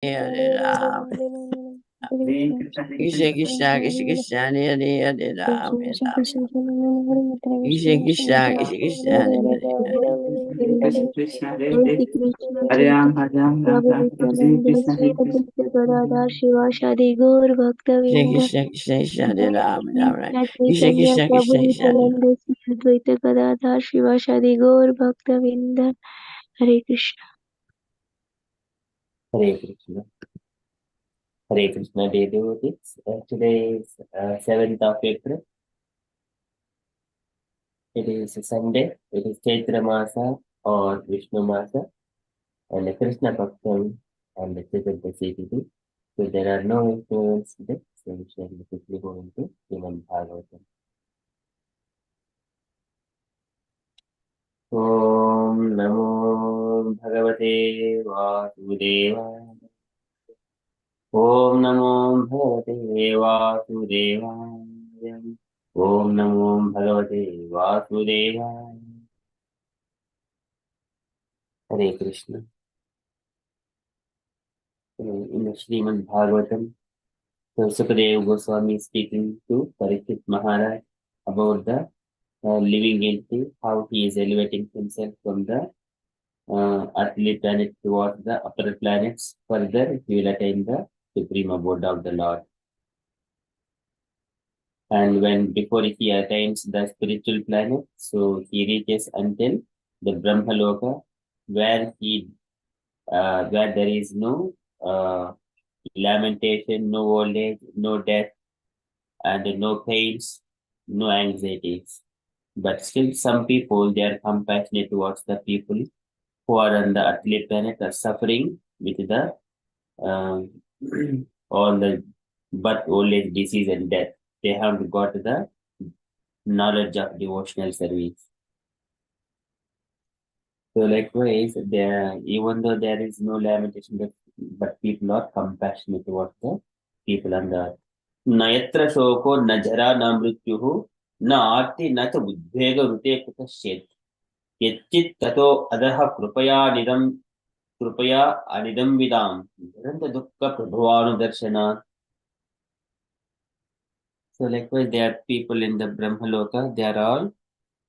Hare Ram. Krishna Krishna Krishna Krishna Hare Hare Ram Hare Ram. Krishna Krishna Krishna Krishna Hare Hare Ram, Hare Ram, Ram Ram, Hare Krishna, Hare Krishna. Shiva शादी गौर भक्त Krishna Vind Krishna Krishna Krishna Hare Ram Hare Ram. Krishna चैतन्य Krishna प्रभु Krishna Krishna Hare Nityanand Shri Advaita Gadadhar Shiva शादी गौर भक्त विंद हरे Krishna. Hare Krishna. Hare Krishna, dear devotees. Today is 7th of April. It is a Sunday. It is Chaitra Masa or Vishnu Masa and the Krishna Bhaktam and the Chaturdashi Tithi. So there are no influence today. So we shall quickly go into Srimad Bhagavatam. Om Namo Bhagavate Vasudevaya. Om Namo Bhagavate Vasudevaya. Om Namo Bhagavate Vasudevaya. Hare Krishna. In the Srimad Bhagavatam, so Sukadeva Goswami is speaking to Parikshit Maharaj about the living entity, how he is elevating himself from the earthly planet towards the upper planets. Further, he will attain the supreme abode of the Lord. And before he attains the spiritual planet, so he reaches until the Brahmaloka, where there is no lamentation, no old age, no death, and no pains, no anxieties. But still, some people, they are compassionate towards the people who are on the earthly planet, are suffering with the all the birth, old age, disease, and death. They haven't got the knowledge of devotional service. So likewise, even though there is no lamentation, but people are compassionate towards the people on the earth. नयत्र शोको न जरा न मृत्युः न आर्ति न च उद्वेग ऋते कुतश्चेत् यच्चित् ततो अधः कृपया अनिदं विदां दुरन्त दुःख प्रभवानुदर्शनात्. So likewise, there are people in the Brahmaloka, they are all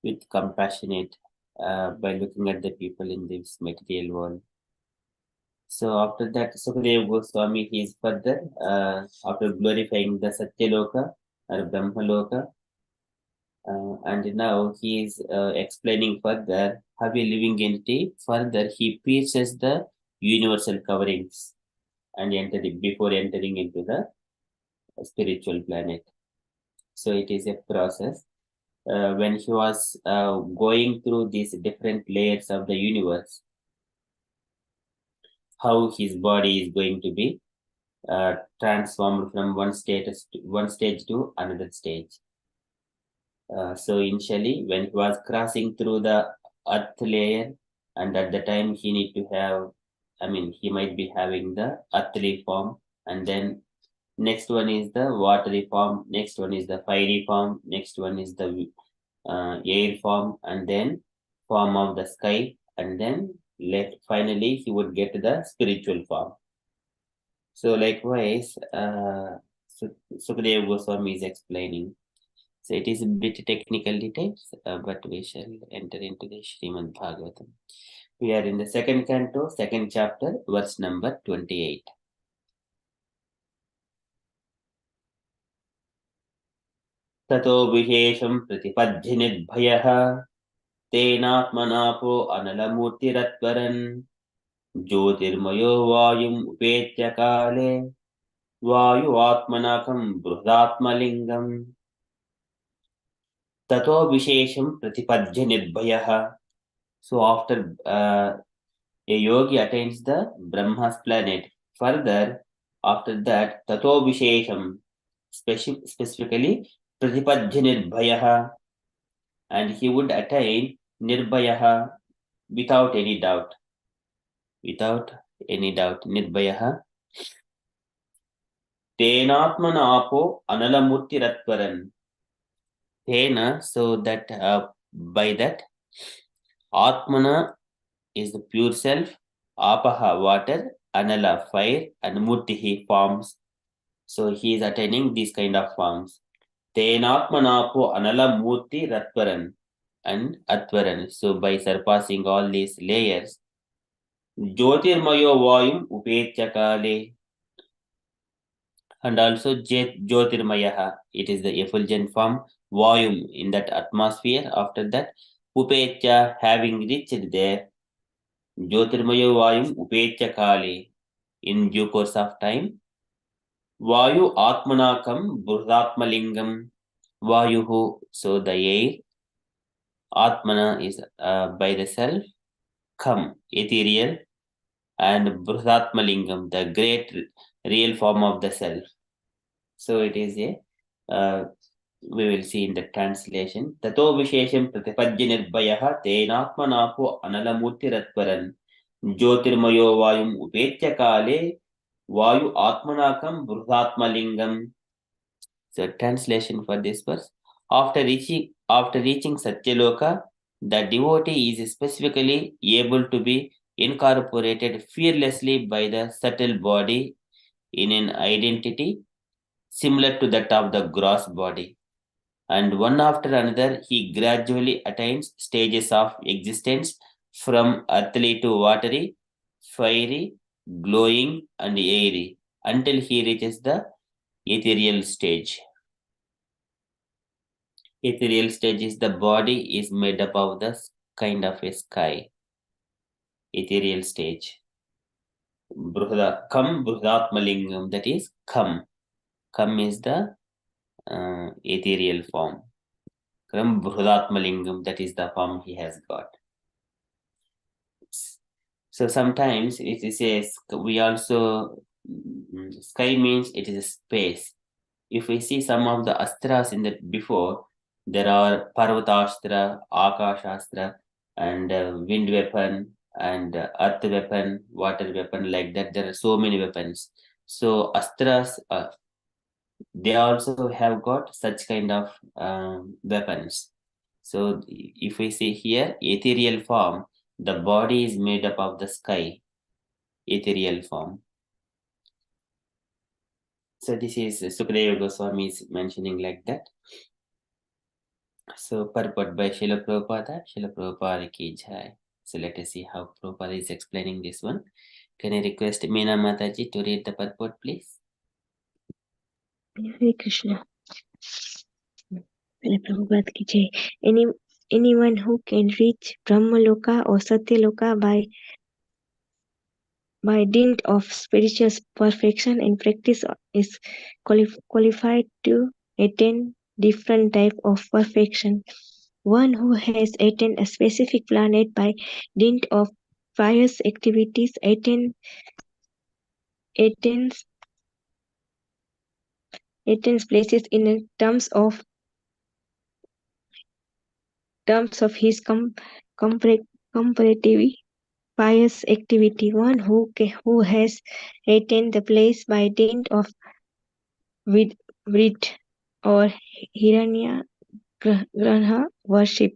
with compassionate by looking at the people in this material world. So after that, Sukadeva Goswami, he is further, after glorifying the Satyaloka or Brahmaloka, and now he is explaining further how a living entity, further he pierces the universal coverings and before entering into the spiritual planet. So it is a process. When he was going through these different layers of the universe, how his body is going to be transformed from one stage to another stage. So initially, when he was crossing through the earth layer, and at the time he need to have, he might be having the earthly form, and then next one is the watery form, next one is the fiery form, next one is the air form, and then form of the sky, and then finally he would get to the spiritual form. So likewise, Sukadeva Goswami is explaining. So it is a bit technical details, but we shall enter into the Srimad Bhagavatam. We are in the second canto, second chapter, verse number 28. Tato vishesham pratipajya nidbhayah tenatmanapo analamurtiratvaran jyotirmayo vayum upetya kale vayu atmanakam bruhatmalingam. Tato vishesham pratipajya nidbhayah. So after a yogi attains the Brahma's planet, further after that tato vishesham, specifically pratipajya nirbhayah, and he would attain nirbhayah without any doubt. Nirbhayah. Tenatmana apo analamurti ratvaran. Tena, so that by that Atmana is the pure self, apaha water, Anala, fire, and Murtihi, forms. So he is attaining these kind of forms. Tenatmanapo Anala Murti Ratvaran and Atvaran. So by surpassing all these layers, Jyotirmayo Vayum Upechakale, and also Jyotirmayaha. It is the effulgent form, Vayum, in that atmosphere. After that, Upecha, having reached there, Jyotirmayo Vayum Upechakale, in due course of time. Vayu Atmanakam Burdatmalingam. Vayuhu, so the air. Atmana is by the self. Kam, ethereal. And Burdatmalingam, the great real form of the self. So it is we will see in the translation. Tato Vishesham Pratipajya Nirbayaha Tenatmanapo Analamurti Ratparan Jyotirmayo Vayum Upetya Kale Vayu Atmanakam Burdatmalingam. So translation for this verse. After reaching Satyaloka, the devotee is specifically able to be incorporated fearlessly by the subtle body in an identity similar to that of the gross body. And one after another, he gradually attains stages of existence from earthly to watery, fiery, glowing, and airy until he reaches the ethereal stage. Ethereal stage is the body is made up of the kind of a sky. Ethereal stage. Kam Bruhatmalingam, that is Kam. Kam is the ethereal form. Kam Bruhatmalingam, that is the form he has got. So sometimes it is we also, sky means it is a space. If we see some of the astras in the before, there are Parvatastra, Akashastra, and wind weapon, and earth weapon, water weapon, like that. There are so many weapons. So astras, they also have got such kind of weapons. So if we see here, ethereal form, the body is made up of the sky, ethereal form. So this is Sukadeva Goswami is mentioning like that. So purport by Srila Prabhupada ki jai. So let us see how Prabhupada is explaining this one. Can I request Meena Mataji to read the purport, please? Hare Krishna. Prabhupada ki jai. Anyone who can reach Brahmaloka or Satyaloka by dint of spiritual perfection and practice is qualified to attain different type of perfection. One who has attained a specific planet by dint of pious activities attains places in terms of his comparatively pious activity. One who has attained the place by dint of Vrit or Hiranya Grana worship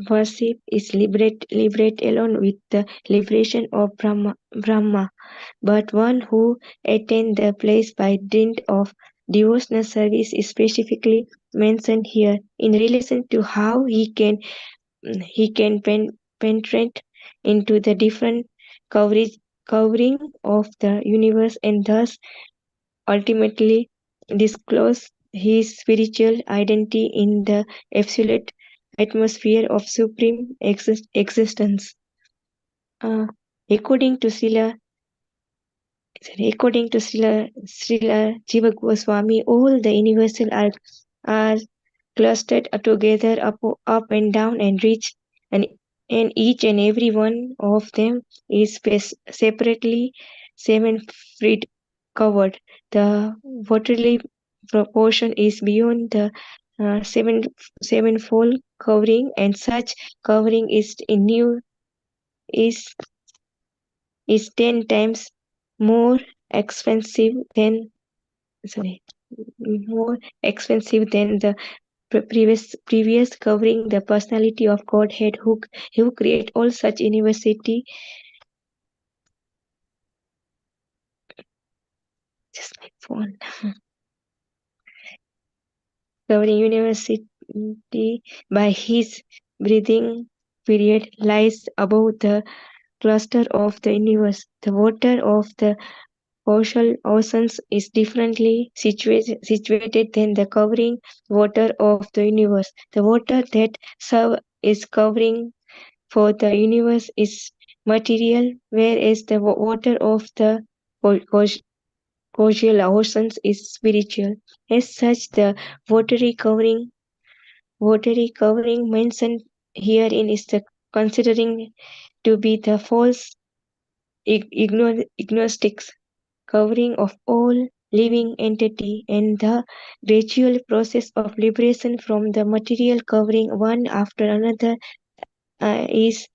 is liberate alone with the liberation of Brahma. But one who attained the place by dint of devotional service is specifically mentioned here in relation to how he can penetrate into the different covering of the universe and thus ultimately disclose his spiritual identity in the absolute atmosphere of supreme existence. According to Srila Jiva Goswami, all the universals are clustered together up and down and reach, and each and every one of them is separately seven-feet covered. The waterly proportion is beyond the sevenfold covering, and such covering is 10 times more expensive than the previous covering the personality of Godhead who create all such university. Just my phone. Covering university by his breathing period lies above the cluster of the universe. The water of the oceans is differently situated than the covering water of the universe. The water that serve is covering for the universe is material, whereas the water of the coastal oceans is spiritual. As such, the watery covering mentioned herein is the considering to be the false agnostics covering of all living entity and the gradual process of liberation from the material covering one after another is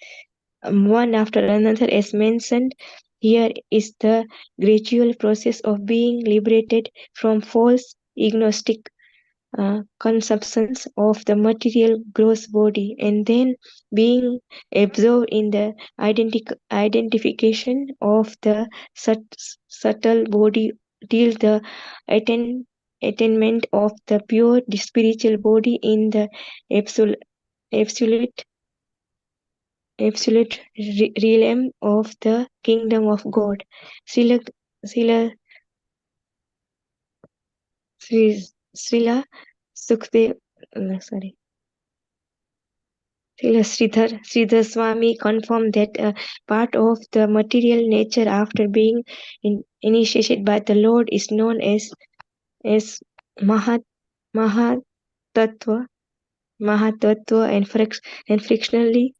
one after another as mentioned here is the gradual process of being liberated from false agnostic conceptions of the material gross body and then being absorbed in the identification of the subtle body till the attainment of the pure spiritual body in the absolute absolute realm of the kingdom of God. Srila, Srila, Srila Sukhdev, sorry. Sridhar Swami confirmed that a part of the material nature after being initiated by the Lord is known as Mahat Mahatattva, and frictionally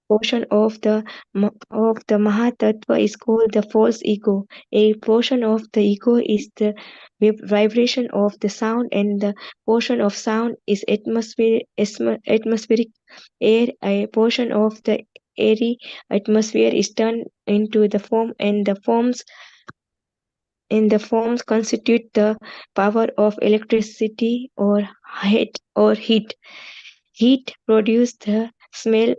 portion of the Mahatattva is called the false ego. A portion of the ego is the vibration of the sound, and the portion of sound is atmospheric air. A portion of the airy atmosphere is turned into the form, and the forms constitute the power of electricity or heat. Heat produces the smell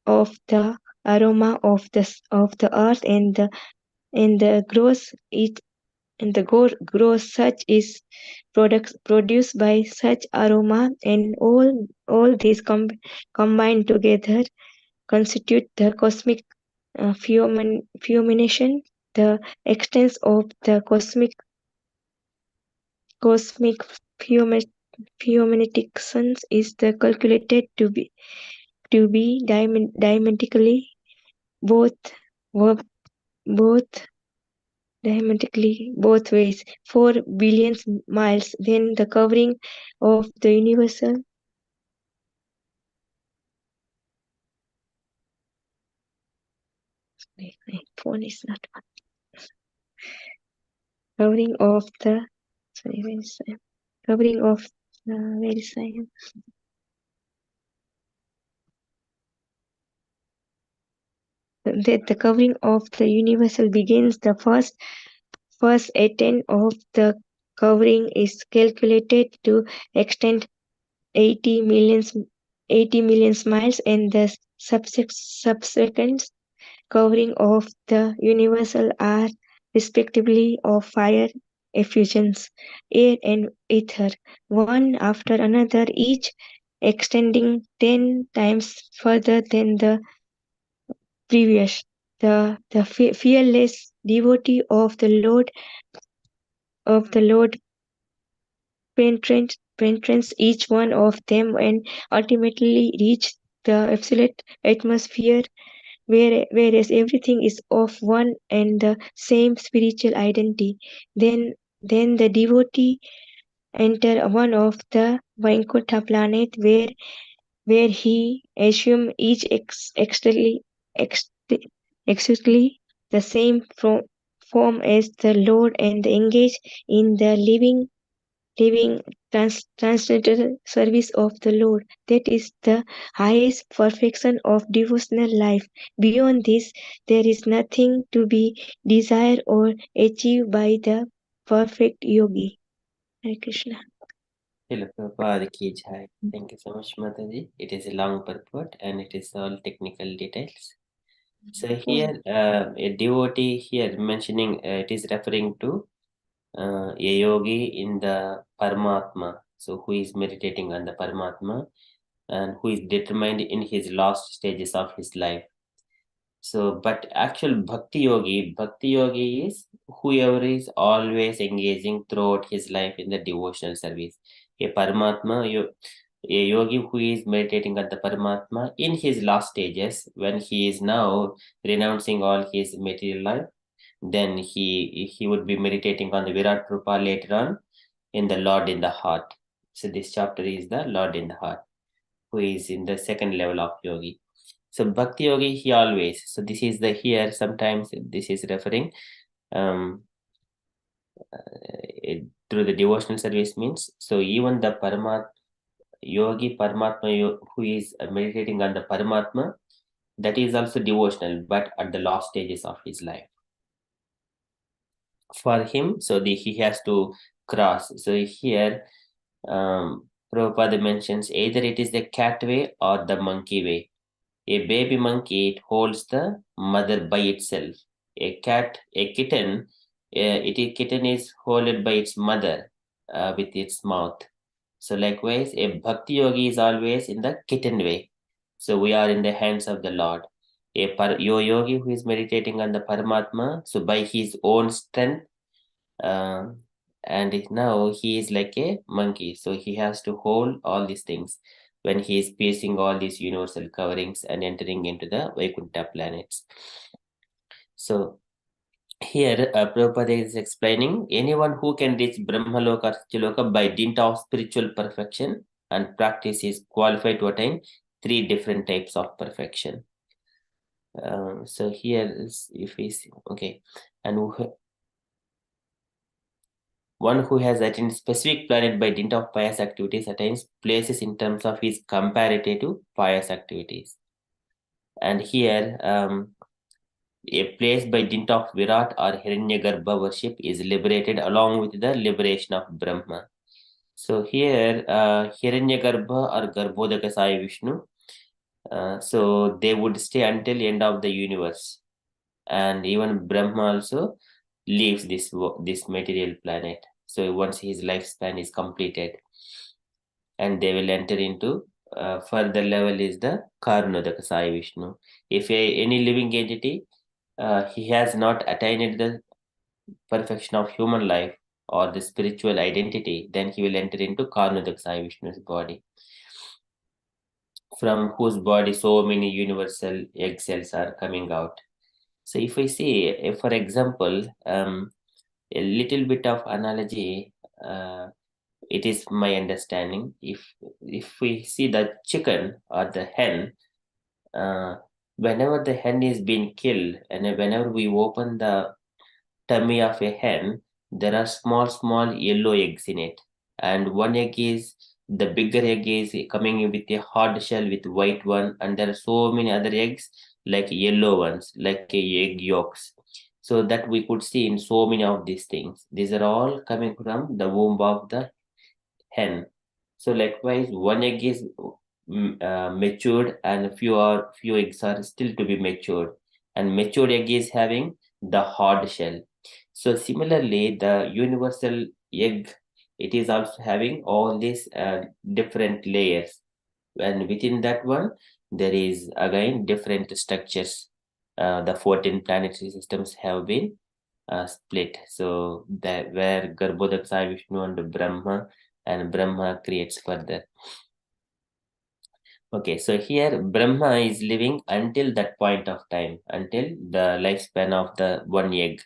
of the aroma of the earth, and the gross such is products produced by such aroma, and all these combined together constitute the cosmic fumination. The extent of the cosmic fuminations is the calculated to be diametrically both both diametrically both ways 4 billion miles. Then the covering of the universal my phone is not on. Covering of the where is I? Covering of where is I? That the covering of the universal begins the first attempt of the covering is calculated to extend 80 million miles, and the subsequent covering of the universal are respectively of fire, effusions, air and ether, one after another, each extending 10 times further than the previous. The fearless devotee of the Lord penetrates each one of them and ultimately reach the absolute atmosphere, whereas everything is of one and the same spiritual identity. Then the devotee enter one of the Vaikuntha planet where he assume each exactly the same form as the Lord and engage in the living transcendental service of the Lord. That is the highest perfection of devotional life. Beyond this, there is nothing to be desired or achieved by the perfect yogi. Hare Krishna. Srila Prabhupada ki jai. Thank you so much, Mataji. It is a long purport and it is all technical details. So here, a devotee here mentioning, it is referring to a yogi in the Paramatma. So who is meditating on the Paramatma and who is determined in his last stages of his life. So, but actual Bhakti Yogi is whoever is always engaging throughout his life in the devotional service. A Paramatma, a yogi who is meditating at the Paramatma in his last stages, when he is now renouncing all his material life, then he would be meditating on the Virat Rupa later on in the Lord in the heart. So this chapter is the Lord in the heart, who is in the second level of yogi. So Bhakti Yogi, he always. So this is the here. Sometimes this is referring through the devotional service means. So even the Paramatma who is meditating on the Paramatma, that is also devotional, but at the last stages of his life. For him, so he has to cross. So here, Prabhupada mentions either it is the cat way or the monkey way. A baby monkey, it holds the mother by itself. A kitten is held by its mother with its mouth. So likewise, a bhakti yogi is always in the kitten way. So we are in the hands of the Lord. Your yogi who is meditating on the Paramatma, so by his own strength, and now he is like a monkey, so he has to hold all these things when he is piercing all these universal coverings and entering into the Vaikuntha planets. So here Prabhupada is explaining anyone who can reach Brahmaloka or Satyaloka by dint of spiritual perfection and practice is qualified to attain 3 different types of perfection. So here is, if we see, okay, and one who has attained specific planet by dint of pious activities attains places in terms of his comparative pious activities. And here, a place by dint of Virat or Hiranyagarbha worship is liberated along with the liberation of Brahma. So here, Hiranyagarbha or Garbhodaka Sai Vishnu, so they would stay until the end of the universe. And even Brahma also leaves this material planet. So once his lifespan is completed, and they will enter into further level is the Karunodaka Sai Vishnu. If any living entity, he has not attained the perfection of human life or the spiritual identity, then he will enter into Karunodaka Sai Vishnu's body, from whose body so many universal egg cells are coming out. So if we see, for example, a little bit of analogy, it is my understanding. If we see the chicken or the hen, whenever the hen is being killed, and whenever we open the tummy of a hen, there are small yellow eggs in it, and one egg is the bigger egg is coming with a hard shell with white one, and there are so many other eggs like yellow ones, like egg yolks. So that we could see in so many of these things. These are all coming from the womb of the hen. So likewise, one egg is matured, and few eggs are still to be matured, and matured egg is having the hard shell. So similarly, the universal egg, it is also having all these different layers, and within that one there is again different structures. The 14 planetary systems have been split. So that where Garbhodak Sai Vishnu and Brahma creates further. Okay, so here Brahma is living until that point of time, until the lifespan of the one egg.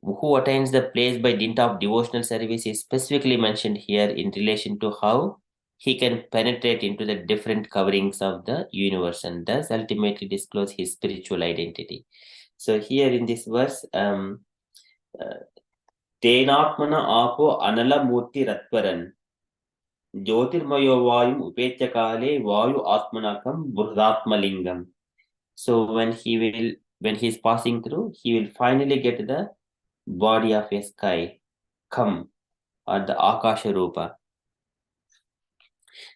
Who attains the place by dint of devotional service is specifically mentioned here in relation to how he can penetrate into the different coverings of the universe and thus ultimately disclose his spiritual identity. So here in this verse, Tenatmana apo anala murti ratvaran Jyotirmayo Vayum Upecha Kale Vayu Atmanakam Burdatmalingam. So when he is passing through, he will finally get the body of a sky, Kam, or the Akasha Rupa.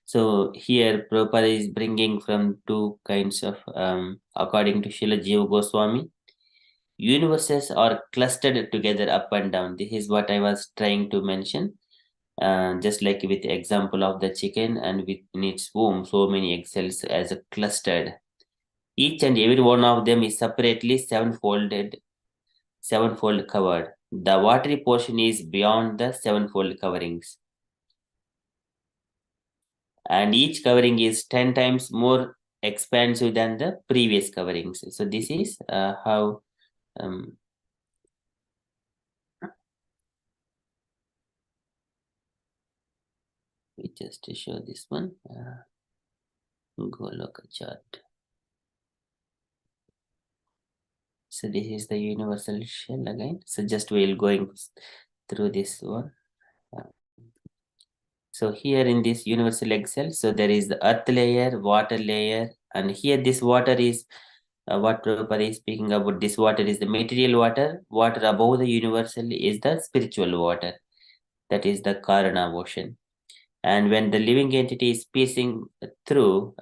So here Prabhupada is bringing from two kinds of, according to Srila Jiva Goswami, universes are clustered together up and down. This is what I was trying to mention. Just like with the example of the chicken, and within its womb, so many egg cells as a clustered. Each and every one of them is separately sevenfold covered. The watery portion is beyond the sevenfold coverings, and each covering is 10 times more expansive than the previous coverings. So this is how we just show this one. Goloka chart. So this is the universal shell again. So just we'll going through this one. So here in this universal egg cell, so there is the earth layer, water layer, and here this water is what Prabhupada is speaking about. This water is the material water. Water above the universal is the spiritual water. That is the Karana ocean. And when the living entity is piercing through,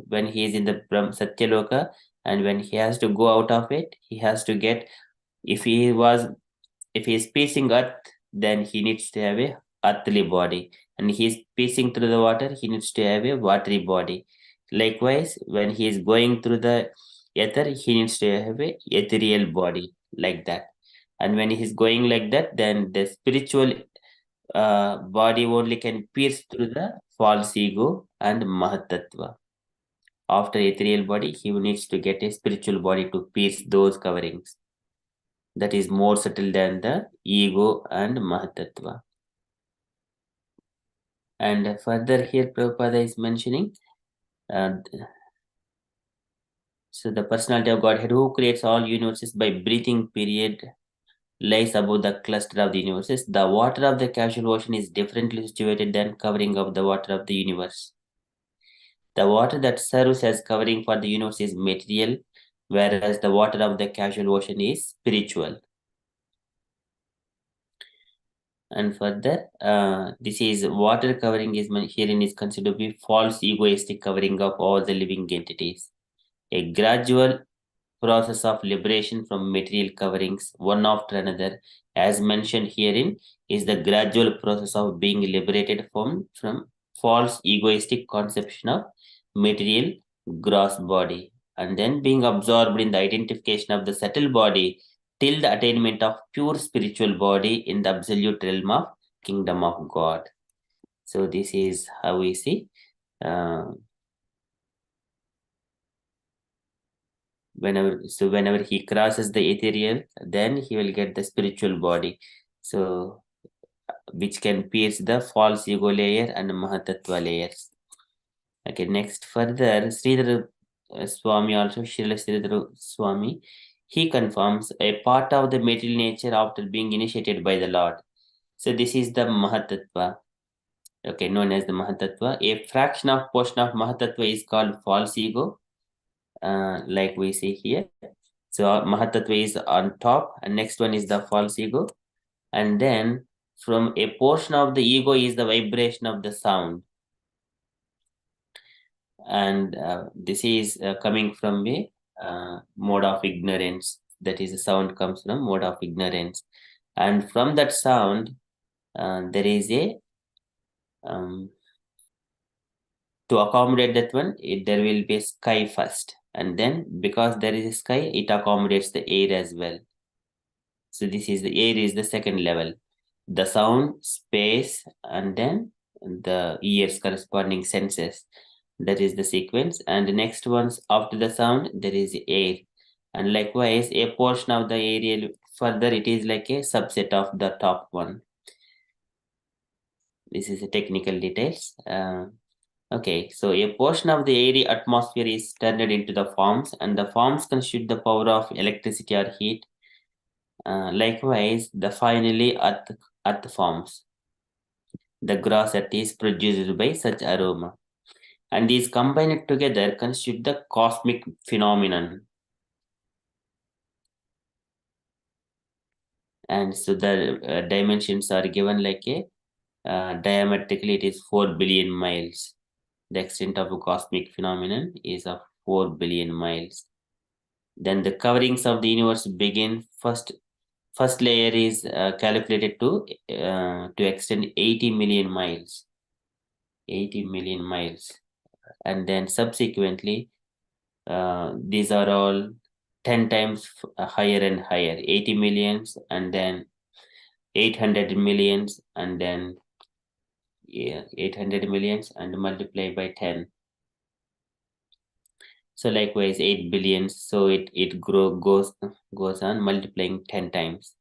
when he is in the Satyaloka, and when he has to go out of it, he has to get, if he is piercing earth, then he needs to have a earthly body, and he is piercing through the water, he needs to have a watery body. Likewise, when he is going through the ether, he needs to have a ethereal body, like that. And when he is going like that, then the spiritual body only can pierce through the false ego and Mahatattva. After ethereal body, he needs to get a spiritual body to pierce those coverings. That is more subtle than the ego and Mahatattva. And further here Prabhupada is mentioning, so the personality of Godhead who creates all universes by breathing period lies above the cluster of the universes. The water of the casual ocean is differently situated than covering of the water of the universe. The water that serves as covering for the universe is material, whereas the water of the casual ocean is spiritual. And further, this is water covering is herein is considered to be false egoistic covering of all the living entities. A gradual process of liberation from material coverings, one after another, as mentioned herein, is the gradual process of being liberated from false egoistic conception of material gross body, and then being absorbed in the identification of the subtle body till the attainment of pure spiritual body in the absolute realm of kingdom of God. So this is how we see. Whenever he crosses the ethereal, then he will get the spiritual body, so which can pierce the false ego layer and Mahatattva layers. Okay, next further, Sridhar Swami, also Srila Sridhar Swami, he confirms a part of the material nature after being initiated by the Lord. So this is the Mahatattva, okay, known as the Mahatattva. A fraction of portion of Mahatattva is called false ego, like we see here. So Mahatattva is on top, and next one is the false ego. And then from a portion of the ego is the vibration of the sound. And this is coming from a mode of ignorance. That is, the sound comes from mode of ignorance. And from that sound, there is a, to accommodate that one, there will be a sky first. And then because there is a sky, it accommodates the air as well. So this is the air is the second level. The sound, space, and then the ears corresponding senses. That is the sequence. And the next ones after the sound, there is air. And likewise, a portion of the area further, it is like a subset of the top one. This is the technical details. Okay, so a portion of the airy atmosphere is turned into the forms, and the forms constitute the power of electricity or heat. Likewise, the finally earth forms. The gross earth is produced by such aroma, and these combined together constitute the cosmic phenomenon. And so the dimensions are given like a diametrically, it is 4 billion miles. The extent of a cosmic phenomenon is of 4 billion miles. Then the coverings of the universe begin. First layer is calculated to extend 80 million miles. 80 million miles. And then subsequently, these are all 10 times higher and higher. 80 millions, and then 800 millions, and then 800 millions, and multiply by 10. So likewise 8 billions. So it goes on multiplying 10 times.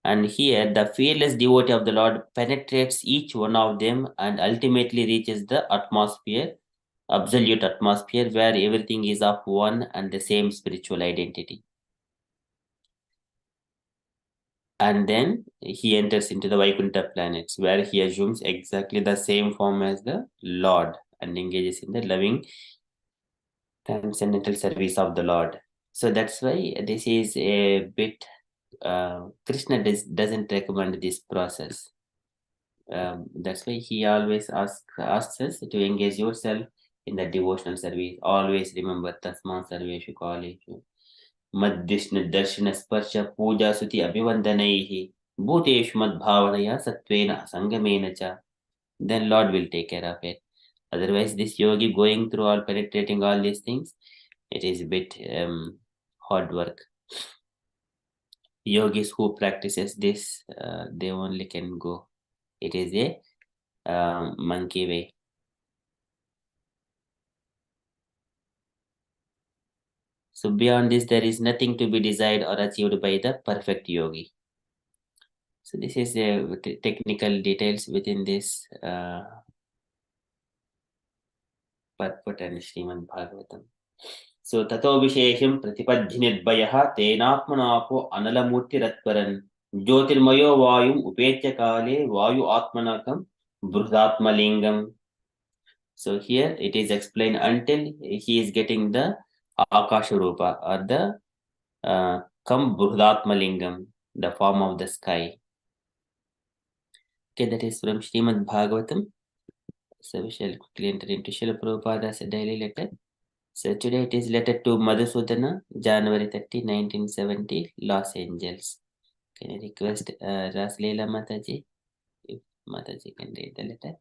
And here the fearless devotee of the Lord penetrates each one of them and ultimately reaches the atmosphere, absolute atmosphere, where everything is of one and the same spiritual identity. And then he enters into the Vaikuntha planets, where he assumes exactly the same form as the Lord and engages in the loving transcendental service of the Lord. So that's why this is a bit Krishna doesn't recommend this process. That's why he always asks us to engage yourself in the devotional service. Always remember Tasma Sarveshu Kaleshu Madvishnu Darshana Sparsha Puja Suti Abhivandanaihi Bhuteshu Mad Bhavanaya Satvena Sangamena Cha. Then Lord will take care of it. Otherwise, this yogi going through all penetrating all these things, it is a bit hard work. Yogis who practices this, they only can go. It is a monkey way. So beyond this, there is nothing to be desired or achieved by the perfect yogi. So this is the technical details within this Part1 and Srimad Bhagavatam. So tato vishesham pratipajhi nirbayah tenatmanapo analamurti ratparan jyotirmayo vayum upetya kale vayu atmanakam bruhatmalingam. So here it is explained until he is getting the Akasha Rupa or the Kam Bruhatmalingam, the form of the sky. Okay, that is from Srimad Bhagavatam. So we shall quickly enter into Srila Prabhupada's daily letter. So today it is letter to Madhusudana, January 30, 1970, Los Angeles. Can I request Rasleela Mataji, if Mataji can read the letter?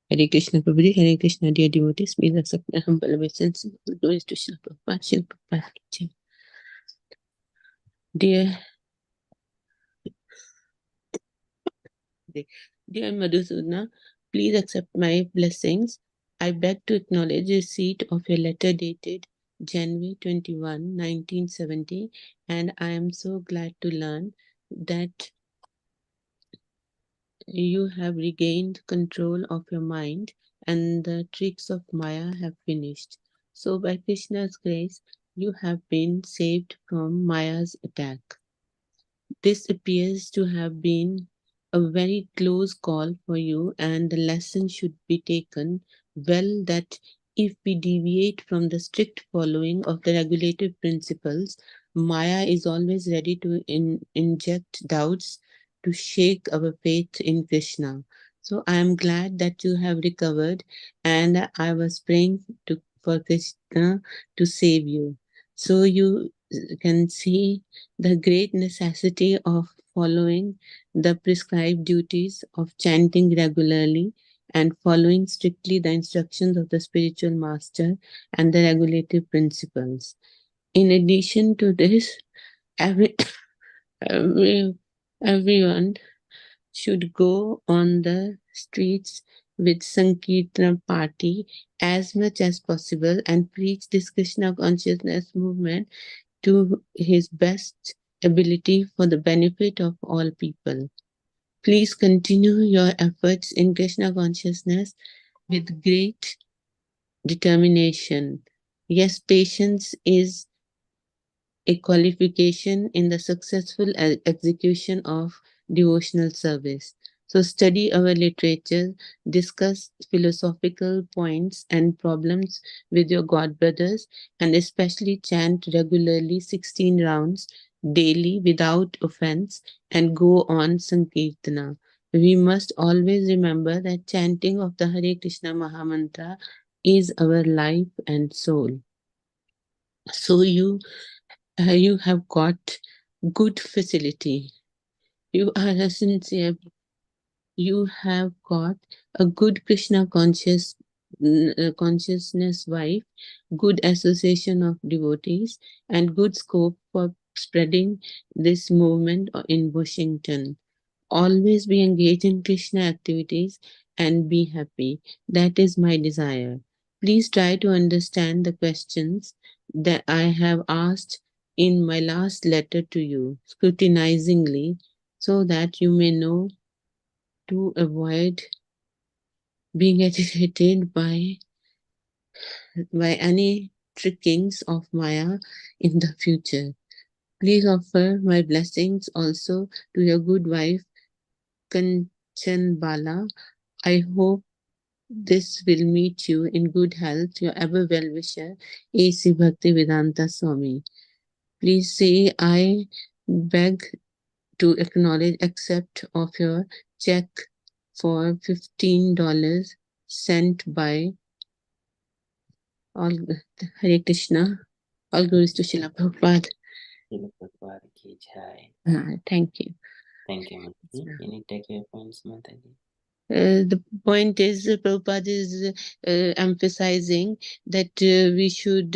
Hare Krishna Prabhuji, Hare Krishna, dear devotees, please accept my humble obeisance. Glories to Srila Prabhupada, Srila Prabhupada ki jai. Dear Madhusudana, please accept my blessings. I beg to acknowledge receipt of your letter dated January 21, 1970, and I am so glad to learn that you have regained control of your mind and the tricks of Maya have finished. So by Krishna's grace, you have been saved from Maya's attack. This appears to have been a very close call for you, and the lesson should be taken well that if we deviate from the strict following of the regulative principles, Maya is always ready to inject doubts to shake our faith in Krishna. So I am glad that you have recovered, and I was praying for Krishna to save you. So you can see the great necessity of following the prescribed duties of chanting regularly and following strictly the instructions of the spiritual master and the regulative principles. In addition to this, everyone should go on the streets with Sankirtan party as much as possible and preach this Krishna consciousness movement to his best ability for the benefit of all people. Please continue your efforts in Krishna consciousness with great determination. Yes, patience is a qualification in the successful execution of devotional service. So study our literature, discuss philosophical points and problems with your god brothers, and especially chant regularly 16 rounds daily without offense and go on Sankirtana. We must always remember that chanting of the Hare Krishna Mahamantra is our life and soul. So you have got good facility. You are a sincere. You have got a good Krishna consciousness wife, good association of devotees, and good scope for spreading this movement in Washington. Always be engaged in Krishna activities and be happy. That is my desire. Please try to understand the questions that I have asked in my last letter to you scrutinizingly so that you may know to avoid being agitated by any trickings of Maya in the future. Please offer my blessings also to your good wife Kanchan Bala. I hope this will meet you in good health, your ever well wisher, A.C. Bhaktivedanta Swami. Please say I beg to acknowledge accept of your check for $15 sent by all Hare Krishna. All glories to Srila Prabhupada. Srila Prabhupada ki jai. Thank you. Thank you, Mataji. Any takeaway points, Mataji? The point is, Prabhupada is emphasizing that we should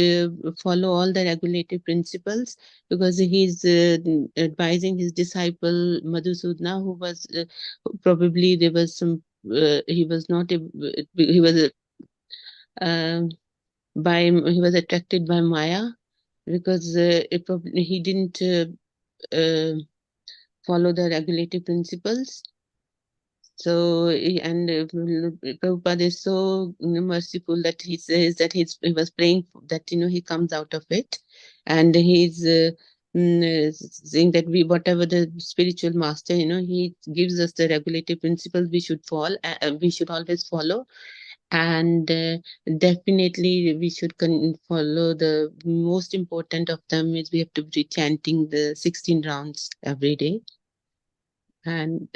follow all the regulative principles because he's advising his disciple Madhusudana, who was probably there was some he was not he was he was attracted by Maya because he didn't follow the regulative principles. So, and Prabhupada is so merciful that he says that he was praying that, he comes out of it. And he's saying that whatever the spiritual master, he gives us the regulative principles we should follow, we should always follow. And definitely we should follow the most important of them is we have to be chanting the 16 rounds every day. And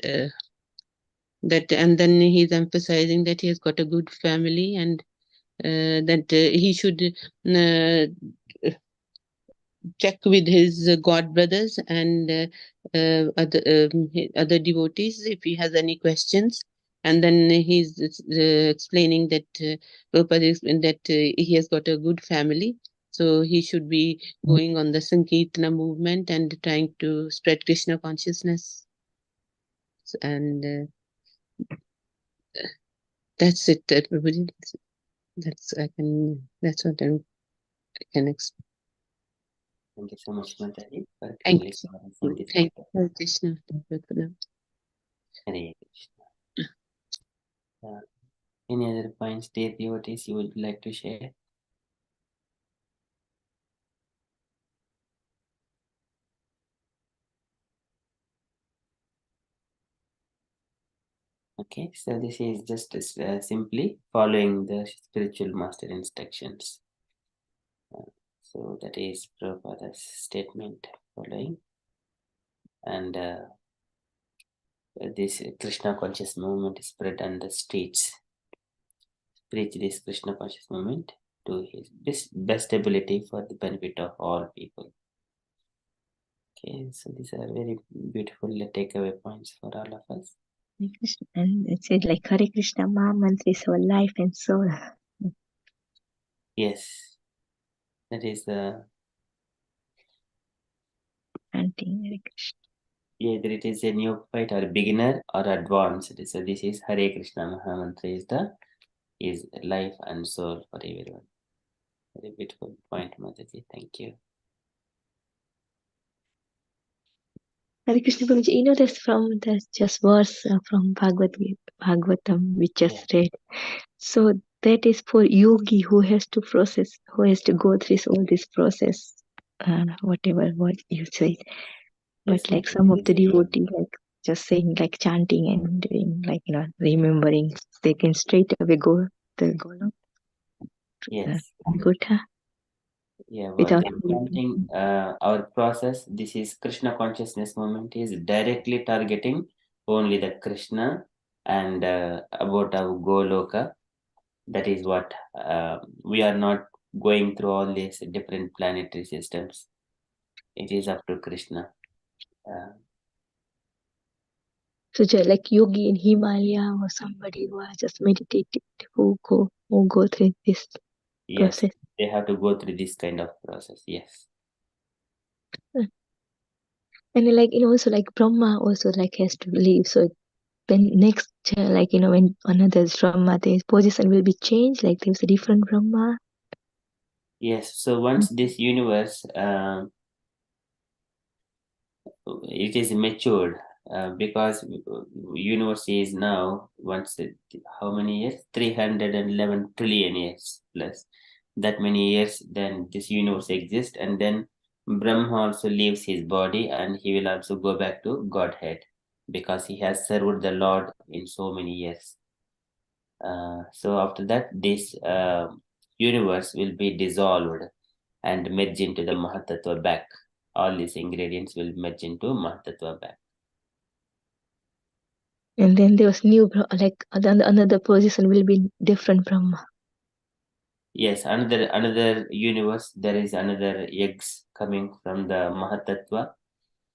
and then he's emphasizing that he has got a good family and that he should check with his god brothers and other devotees if he has any questions. And then he's explaining that Prabhupada that he has got a good family, so he should be going on the Sankirtana movement and trying to spread Krishna consciousness. And that's it, everybody. That's what I can explain. Thank you so much, Mataji, for Thank kindly you. sharing on this Thank matter. you, Krishna. Hare Krishna. Any other points, dear devotees, you would like to share? Okay, so this is just simply following the spiritual master instructions. So that is Prabhupada's statement following. And this Krishna conscious movement is spread on the streets. Preach this Krishna conscious movement to his best ability for the benefit of all people. Okay, so these are very beautiful takeaway points for all of us. And it said like Hare Krishna Mahamantra is our life and soul. Yes, that is the Chanting Hare Krishna. either it is a neophyte or beginner or advanced. So this is Hare Krishna Mahamantra is life and soul for everyone. Very beautiful point, Mataji. Thank you. Hare Krishna Prabhuji, that's from that's just verse from Bhagavatam we just read. So that is for yogi who has to go through all this process, whatever what you say. But Yes, like Mataji, some of it the is a devotees, like just saying like chanting and doing like remembering, they can straight away go the goal. Yes. Good, huh? Yeah, well, Without chanting our process, this is Krishna consciousness movement is directly targeting only the Krishna and about our Goloka. That is what we are not going through all these different planetary systems. It is up to Krishna. so just like yogi in Himalaya or somebody who are just meditating, who go through this Yes, process. they have to go through this kind of process. Yes. And like also like Brahma also like has to leave. So then next like when another Brahma, his position will be changed. Like there's a different Brahma. Yes. So once this universe it is matured because universe is now how many years 311 trillion years plus that many years, then this universe exists, and then Brahma also leaves his body and he will also go back to Godhead because he has served the Lord in so many years. So after that this universe will be dissolved and merge into the Mahatattva back. All these ingredients will merge into Mahatattva back. And then there was new like another position will be different Brahma. Yes, another universe. There is another eggs coming from the Mahatattva.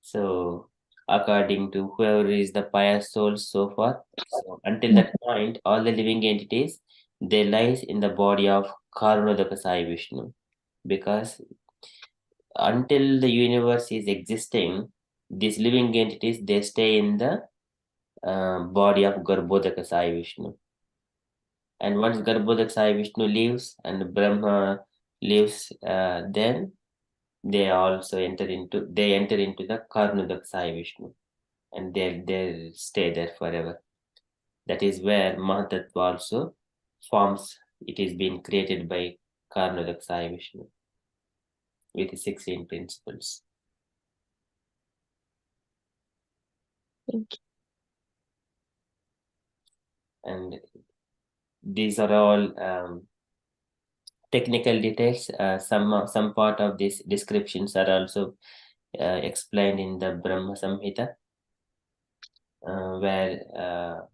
So according to whoever is the pious soul so far. So until that point, all the living entities they lies in the body of Karunodaka Sai Vishnu, because until the universe is existing, these living entities they stay in the body of Garbhodaka Sai Vishnu. And once Garbhodak Sai Vishnu leaves and Brahma leaves, then they enter into the Karnadak Sai Vishnu, and they stay there forever. That is where Mahatattva also forms. It is being created by Karnadak Sai Vishnu with 16 principles. Thank you. And these are all technical details. Some part of these descriptions are also explained in the Brahma Samhita, where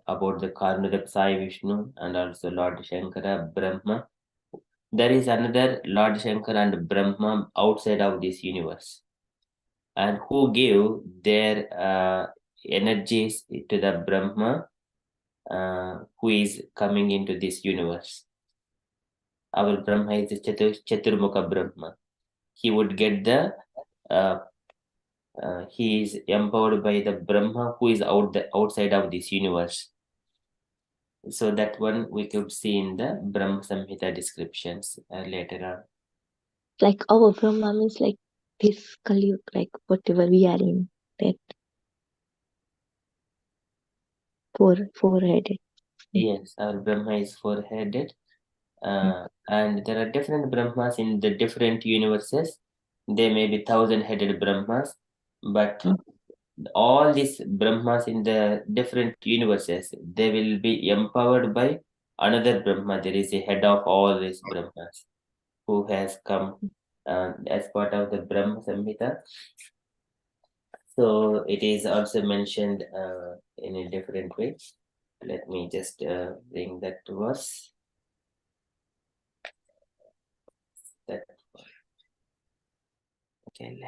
about the Karnadak Sai Vishnu and also Lord Shankara Brahma. There is another Lord Shankara and Brahma outside of this universe, and who give their energies to the Brahma who is coming into this universe. Our Brahma is the Chaturmukha Brahma. He would get the he is empowered by the Brahma who is outside of this universe. So that one we could see in the Brahma Samhita descriptions later on. Like our Brahma means like this Kali, like whatever we are in, that four-headed. Yes, our Brahma is four-headed. And there are different Brahmas in the different universes. There may be 1,000-headed Brahmas, but all these Brahmas in the different universes, they will be empowered by another Brahma. There is a head of all these Brahmas who has come as part of the Brahma Samhita. So it is also mentioned in a different way. Let me just bring that to us. That okay.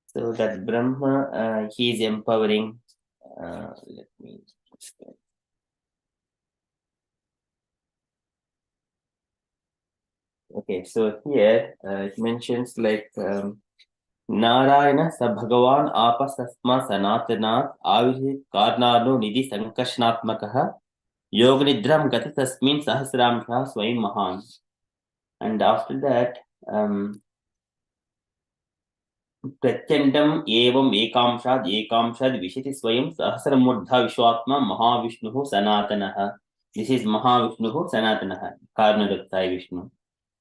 So that Brahma, he is empowering. Let me. Okay, so here it mentions like Narayana sa Bhagavan apasasma sanatana avihi karnano nidhi sankashnatmakaha yoganidram gata tasmin sahasramsha swayam mahan. And after that, प्रत्यंडम एवं एकांशाद विशति स्वयं सहस्रमूर्धा विश्वात्मा महाविष्णु सनातनः. This is Mahavishnu Sanatana, Karnadak Sai Vishnu.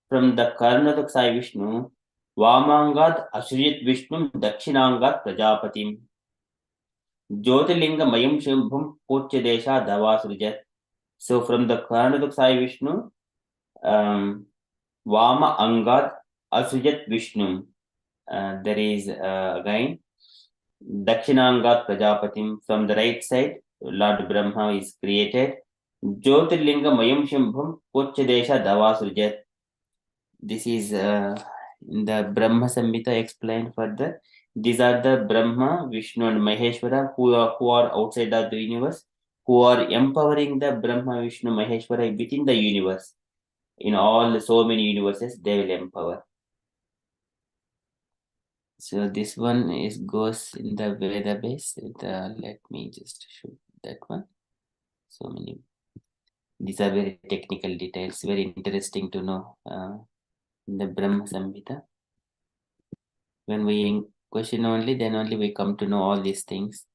From the Karnadak Sai Vishnu, Vamangat Ashriyat Vishnum Dakshinangat Prajapatim Jyotirlinga Mayam Shambhum Pochadesha Davasrijat. So from the Karnataka Sai Vishnu, Vama Angat Asrijat Vishnu. There is again Dakshinangat Prajapatim. From the right side, Lord Brahma is created. Jyotirlinga Mayam Shambhum Pochadesha Davasrijat. This is in the Brahma Samhita explained further. These are the Brahma, Vishnu, and Maheshwara who are outside of the universe, who are empowering the Brahma, Vishnu, Maheshwara within the universe. In all so many universes, they will empower. So this one is goes in the Veda base. Let me just show that one. So many. These are very technical details. Very interesting to know in the Brahma Samhita. When we question only, then only we come to know all these things.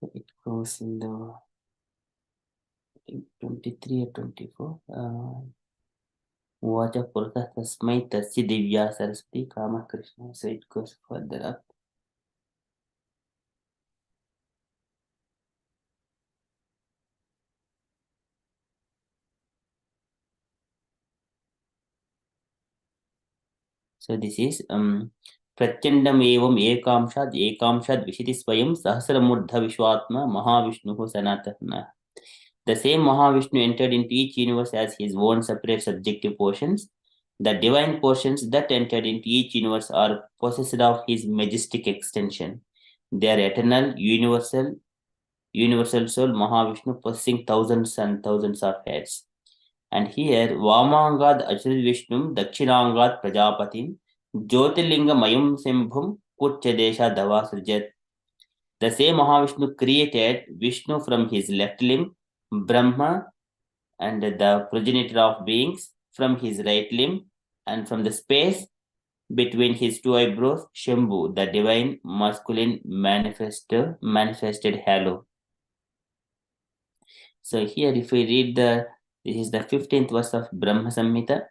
So it goes in the, I think 23 or 24. Vacha Purta Tasmai Tasya Divya Saraswati Kama Krishna. So it goes further up. So this is Prachandam evam ekamshad vishiti swayam sahasramurdha vishwatma Mahavishnuhu sanatana. The same Mahavishnu entered into each universe as his own separate subjective portions. The divine portions that entered into each universe are possessed of his majestic extension. They are eternal, universal soul, Mahavishnu, possessing thousands and thousands of heads. And here, Vamangad Ajal Vishnum, Dakshinangad Prajapatim, Jyotirlinga Mayam Sembhum, Kuchadesha Davasrijat. The same Mahavishnu created Vishnu from his left limb, Brahma, and the progenitor of beings from his right limb, and from the space between his two eyebrows, Shambhu, the divine masculine manifested halo. So here, if we read this is the 15th verse of Brahma Samhita.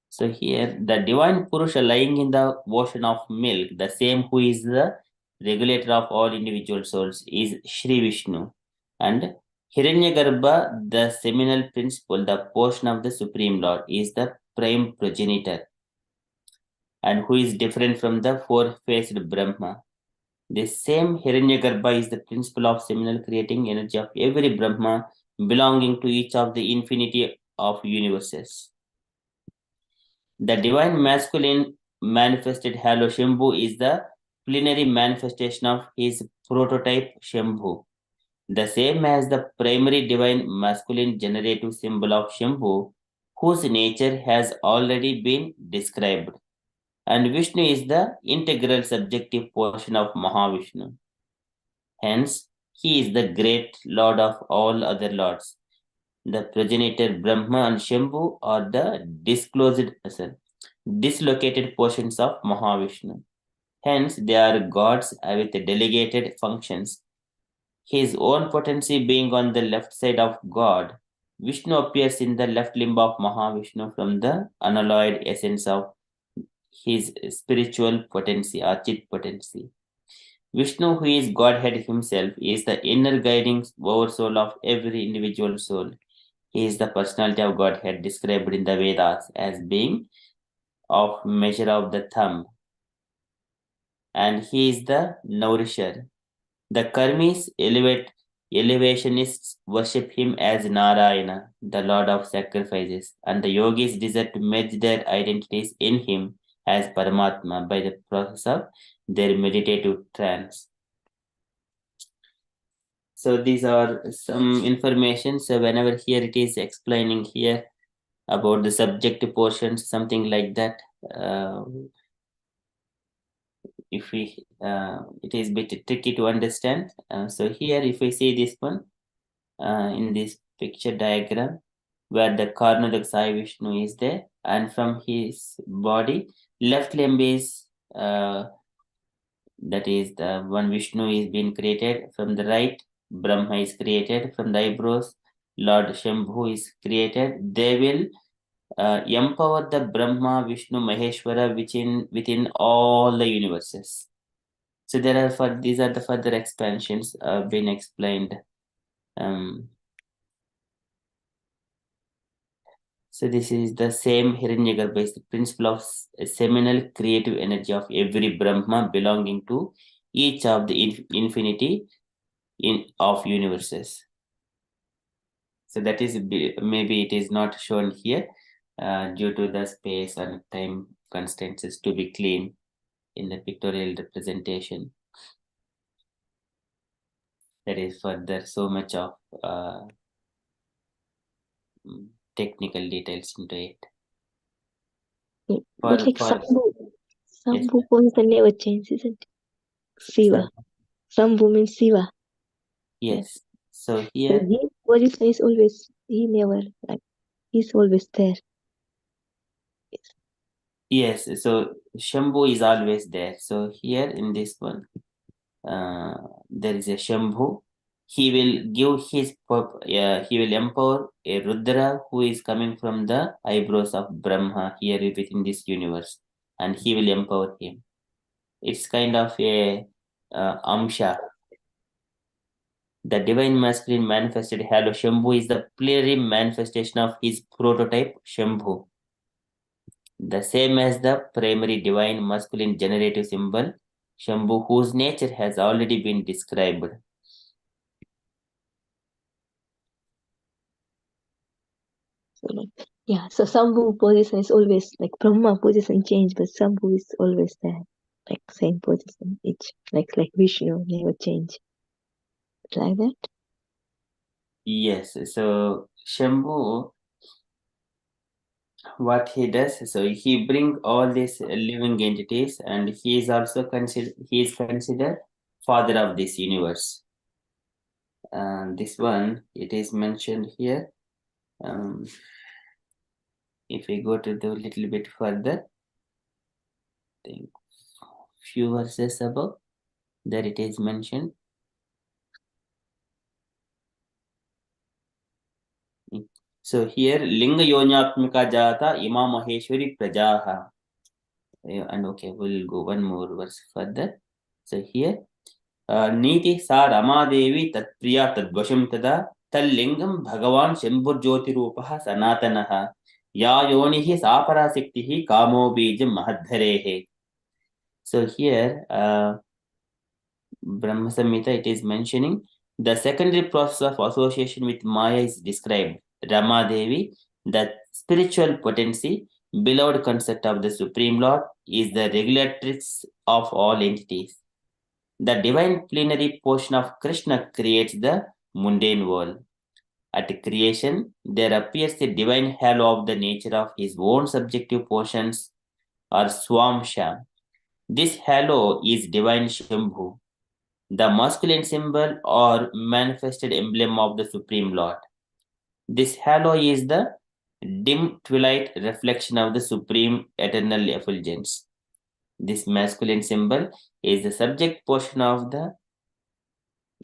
So here, the divine Purusha lying in the ocean of milk, the same who is the regulator of all individual souls, is Shri Vishnu. And Hiranyagarbha, the seminal principle, the portion of the Supreme Lord, is the prime progenitor, and who is different from the four-faced Brahma. This same Hiranyagarbha is the principle of seminal creating energy of every Brahma belonging to each of the infinity of universes. The divine masculine manifested halo Shambhu is the plenary manifestation of his prototype Shambhu. The same as the primary divine masculine generative symbol of Shambhu, whose nature has already been described. And Vishnu is the integral subjective portion of Mahavishnu. Hence, he is the great Lord of all other lords. The progenitor Brahma and Shambhu are the dislocated portions of Mahavishnu. Hence, they are gods with delegated functions. His own potency being on the left side of God, Vishnu appears in the left limb of Mahavishnu from the unalloyed essence of his spiritual potency, Achit potency. Vishnu, who is Godhead himself, is the inner guiding oversoul of every individual soul. He is the personality of Godhead described in the Vedas as being of measure of the thumb, and he is the nourisher. The Karmis elevationists worship him as Narayana, the Lord of sacrifices, and the yogis desire to merge their identities in him as Paramatma by the process of their meditative trance. So these are some information. So whenever here it is explaining here about the subject portions, something like that, if we it is a bit tricky to understand. So here, if we see this one in this picture diagram, where the Karnataka Sai Vishnu is there, and from his body, left limb is that is the one Vishnu is being created. From the right, Brahma is created. From the eyebrows, Lord Shambhu is created. They will empower the Brahma, Vishnu, Maheshwara within all the universes. So these are the further expansions been explained. So this is the same Hiranyagarbha, is the principle of seminal creative energy of every Brahma belonging to each of the infinity of universes. So that is maybe it is not shown here due to the space and time constraints to be clean in the pictorial representation. There is further so much of technical details into it. But like Sambhu position never changes, isn't it? Shiva. Sambhu means Shiva. Yes. So here. So his position is always, he's always there. Yes. So Shambhu is always there. So here in this one, there is a Shambhu. He will give he will empower a Rudra who is coming from the eyebrows of Brahma here within this universe, and he will empower him. It's kind of a Amsha. The divine masculine manifested halo Shambhu is the plenary manifestation of his prototype Shambhu. The same as the primary divine masculine generative symbol Shambhu, whose nature has already been described. So Sambhu position is always like Brahma position change, but Sambhu is always there, like same position each, like Vishnu never change. Like that. Yes. So Shambhu, what he does, so he bring all these living entities, and he is also considered father of this universe. This one, it is mentioned here. If we go to the little bit further, I think few verses above, there it is mentioned. So here, Linga Yonyatmika Jata Ima Maheshwari Prajaha. And okay, we'll go one more verse further. So here, Niti Sa Ramadevi Tatpriya Tadvasham Tada Tallingam Bhagavan Shambhurjyoti Rupaha Sanatanaha Ya Yonihi Saparasiktihi Kamo Bijam Mahadharehe. So here, Brahma Samhita, it is mentioning the secondary process of association with Maya is described. Rama Devi, the spiritual potency, beloved concept of the Supreme Lord, is the regulatrix of all entities. The divine plenary portion of Krishna creates the mundane world. At creation, there appears the divine halo of the nature of his own subjective portions or Swamsha. This halo is divine Shambhu, the masculine symbol or manifested emblem of the Supreme Lord. This halo is the dim twilight reflection of the supreme eternal effulgence. This masculine symbol is the subject portion of the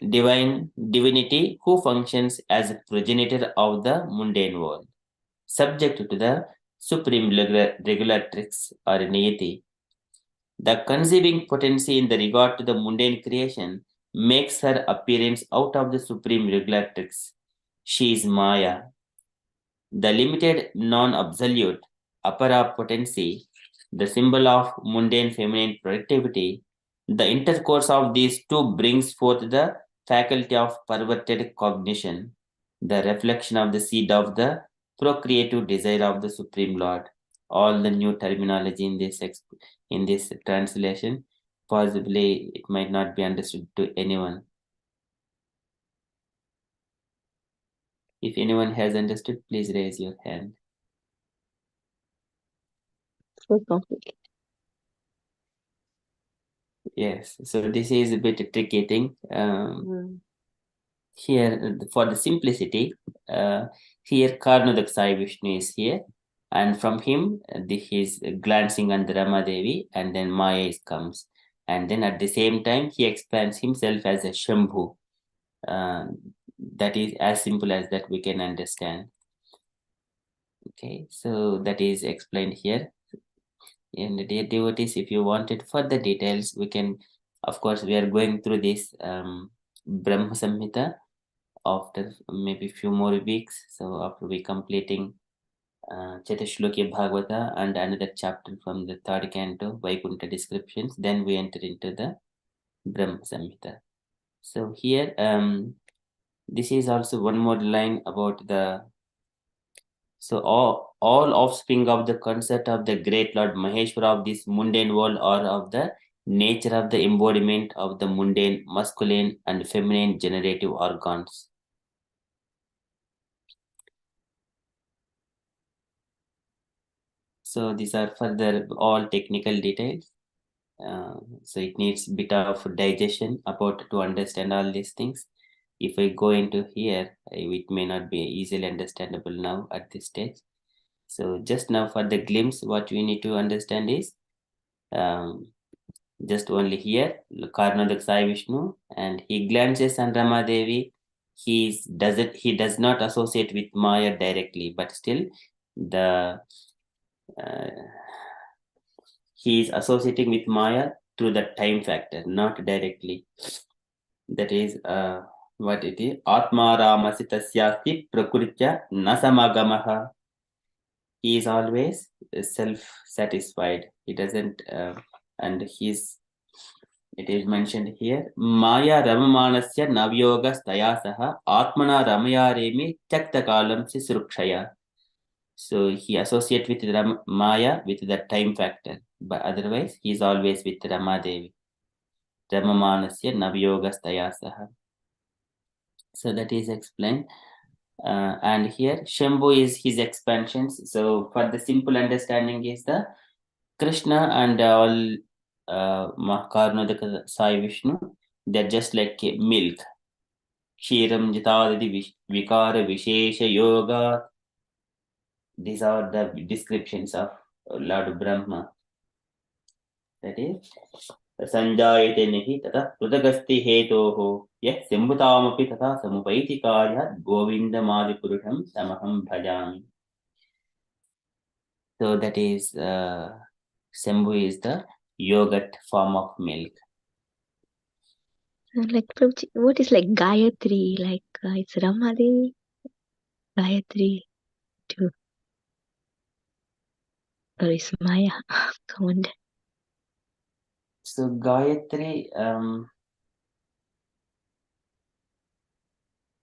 divinity who functions as a progenitor of the mundane world, subject to the supreme regulatrix or niyati. The conceiving potency in the regard to the mundane creation makes her appearance out of the supreme regulatrix. She is Maya, the limited non-absolute apara potency, the symbol of mundane feminine productivity. The intercourse of these two brings forth the faculty of perverted cognition, the reflection of the seed of the procreative desire of the Supreme Lord. All the new terminology in this translation, possibly it might not be understood to anyone. If anyone has understood, please raise your hand. So complicated. Yes, so this is a bit tricky thing. Here, for the simplicity, here Karnadak Sai Vishnu is here, and from him, he's glancing on the Rama Devi, and then Maya comes. And then at the same time, he expands himself as a Shambhu. That is as simple as that we can understand. Okay, so that is explained here. And dear devotees, if you wanted further details, we can, of course, we are going through this Brahma Samhita after maybe few more weeks. So after we completing Chatushlokya Bhagavata and another chapter from the third canto, Vaikuntha descriptions, then we enter into the Brahma Samhita. So here, this is also one more line about the. So all offspring of the concept of the great Lord Maheshwara of this mundane world are of the nature of the embodiment of the mundane, masculine and feminine generative organs. So these are further all technical details. So it needs a bit of digestion about to understand all these things. If I go into here, it may not be easily understandable now at this stage. So just now for the glimpse, what we need to understand is just only here, Karnadak Sai Vishnu, and he glances on Rama Devi. He does not associate with Maya directly, but still the he is associating with Maya through the time factor, not directly. That is what it is. Atma Ramasi tasyasti prakritya nasamagamaha. He is always self-satisfied. He doesn't, and he's. It is mentioned here. Maya Ramamanasya Navyoga Stayasaha Atmana Ramaya Remi Chakta Kalam Sisrukshaya. So he associates with Maya with the time factor, but otherwise he is always with Ramadevi. Ramamanasya Navyoga Stayasaha. So that is explained. And here Shambhu is his expansions. So for the simple understanding is the Krishna and all Karnodaka Sai Vishnu, they're just like milk. Kshiram Jitadadi Vikara Vishesha Yoga. These are the descriptions of Lord Brahma. That is Sanjayate Nihi Tata Rudagasti Hetoho Yeh Simbutamapi Tata Samupaitikaya Govinda Madipurusham Samaham Bhajami. So that is Sambhu is the yogurt form of milk. Like, what is like Gayatri? Like, it's Ramadevi, Gayatri too. Or is Maya? Come on. So Gayatri,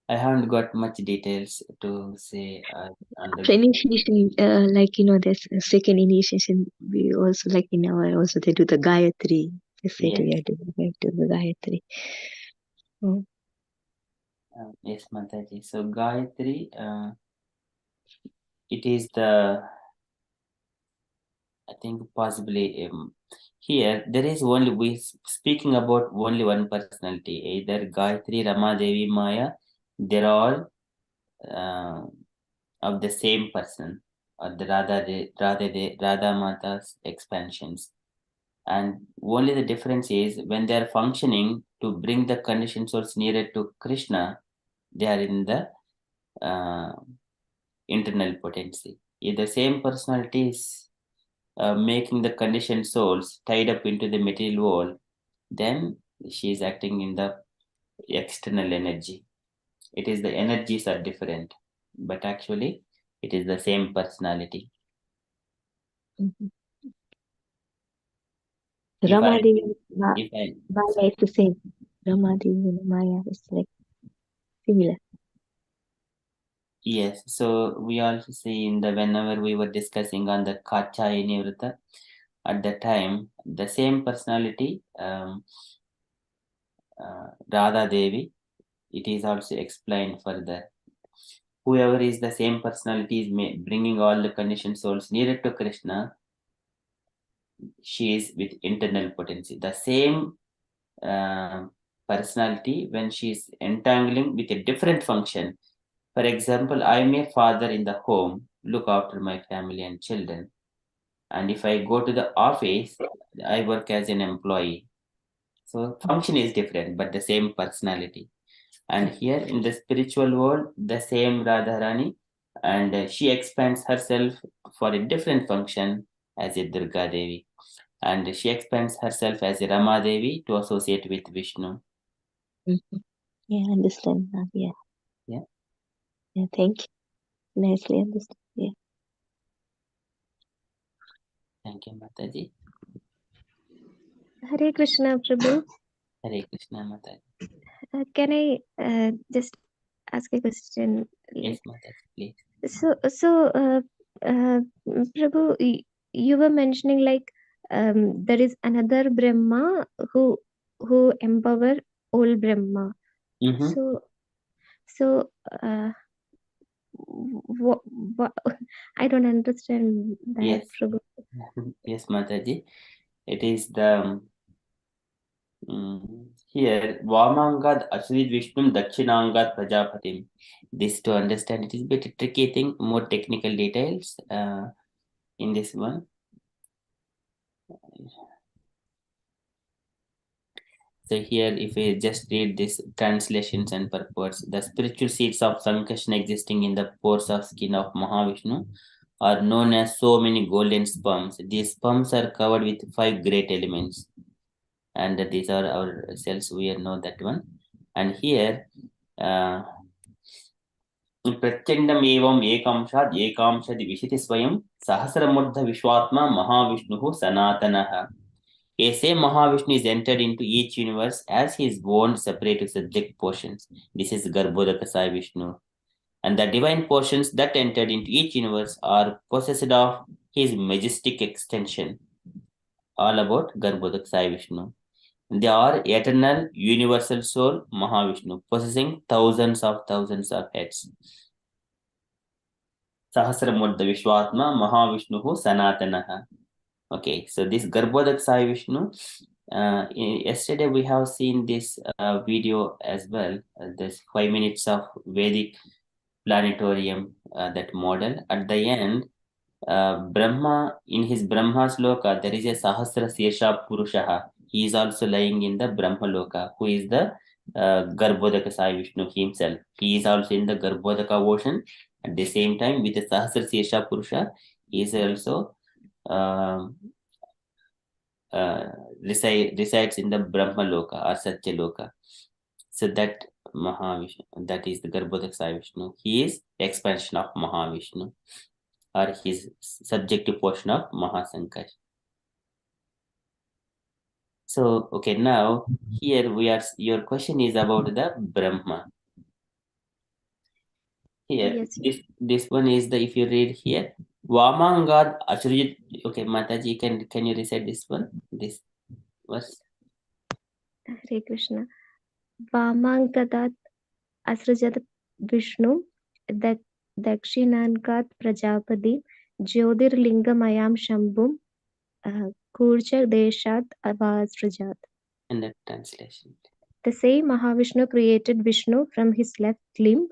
I haven't got much details to say on the Initiation, like, there's a second initiation. We also, like in our, also they do the Gayatri. They say we have to do the Gayatri. Oh. Yes, Mataji. So Gayatri, it is the, I think possibly here there is only, we speaking about only one personality, either Gayatri, Rama Devi, Maya, they're all of the same person, or the Radha Mata's expansions. And only the difference is when they are functioning to bring the conditioned souls nearer to Krishna, they are in the internal potency. If the same personality is making the conditioned souls tied up into the material world, then she is acting in the external energy. It is the energies are different, but actually it is the same personality. Mm-hmm. Ramadevi, Maya is the same. Ramadevi and Maya is like similar. Yes, so we also see in the whenever we were discussing on the Katyayani Vrata, at the time the same personality, Radha Devi, it is also explained further. Whoever is the same personality is bringing all the conditioned souls nearer to Krishna, she is with internal potency. The same personality, when she is entangling with a different function. For example, I am a father in the home, look after my family and children. And if I go to the office, I work as an employee. So function is different, but the same personality. And here in the spiritual world, the same Radharani, and she expands herself for a different function as a Durga Devi. And she expands herself as a Rama Devi to associate with Vishnu. Yeah, I understand now. Yeah. Yeah. Yeah, thank you. Nicely understand. Yeah. Thank you, Mataji. Hare Krishna, Prabhu. Hare Krishna, Mataji. Can I just ask a question? Yes, Mataji, please. Prabhu, you were mentioning like there is another Brahma who empower all Brahma. Mm-hmm. So what I don't understand that, Yes. Prabhu. Yes, Mataji. It is the here Vamangad Asrid Vishnum Dakshinangad Prajapatim. This to understand it is a bit tricky thing, more technical details in this one. So here, if we just read this translations and purports, the spiritual seeds of Sankashna existing in the pores of skin of Mahavishnu are known as so many golden sperms. These sperms are covered with 5 great elements, and these are our cells. We know that one. And here, प्रत्यंडम एवं एकांशाद एकांशदि विशिति स्वयं सहस्रमूर्ध विश्वात्मा महाविष्णु सनातनः. A same Mahavishnu is entered into each universe as he is born separate to subject portions. This is Garbhodaka Sai Vishnu. And the divine portions that entered into each universe are possessed of his majestic extension. All about Garbhodaka Sai Vishnu. They are eternal, universal soul, Mahavishnu, possessing thousands of heads. Sahasramurdha Vishwatma Mahavishnu Sanatanaha. Okay, so this Garbhodak Sai Vishnu, yesterday we have seen this video as well, this 5 minutes of Vedic planetarium, that model. At the end, Brahma, in his Brahma's Loka, there is a Sahasra Sirsha Purushaha. He is also lying in the Brahma Loka, who is the Garbhodaka Sai Vishnu himself. He is also in the Garbhodaka ocean. At the same time, with the Sahasra Sirsha Purusha, he is also resides in the Brahma Loka or Satya Loka. So that Mahavishnu, that is the Garbhodaka Sai Vishnu. He is expansion of Mahavishnu, or his subjective portion of Mahasankar. So, okay, now here we are, your question is about the Brahma. Here, Yes. this one is the, if you read here, Vamangad Acharya. Okay, Mataji, can you recite this one? This verse. Hare Krishna. Vamankadat asrajat Vishnu Dakshinankat Prajapati Jyotirlingamayam Shambhum Kurcha Deshat Avasrajat. And the translation. The same Mahavishnu created Vishnu from his left limb,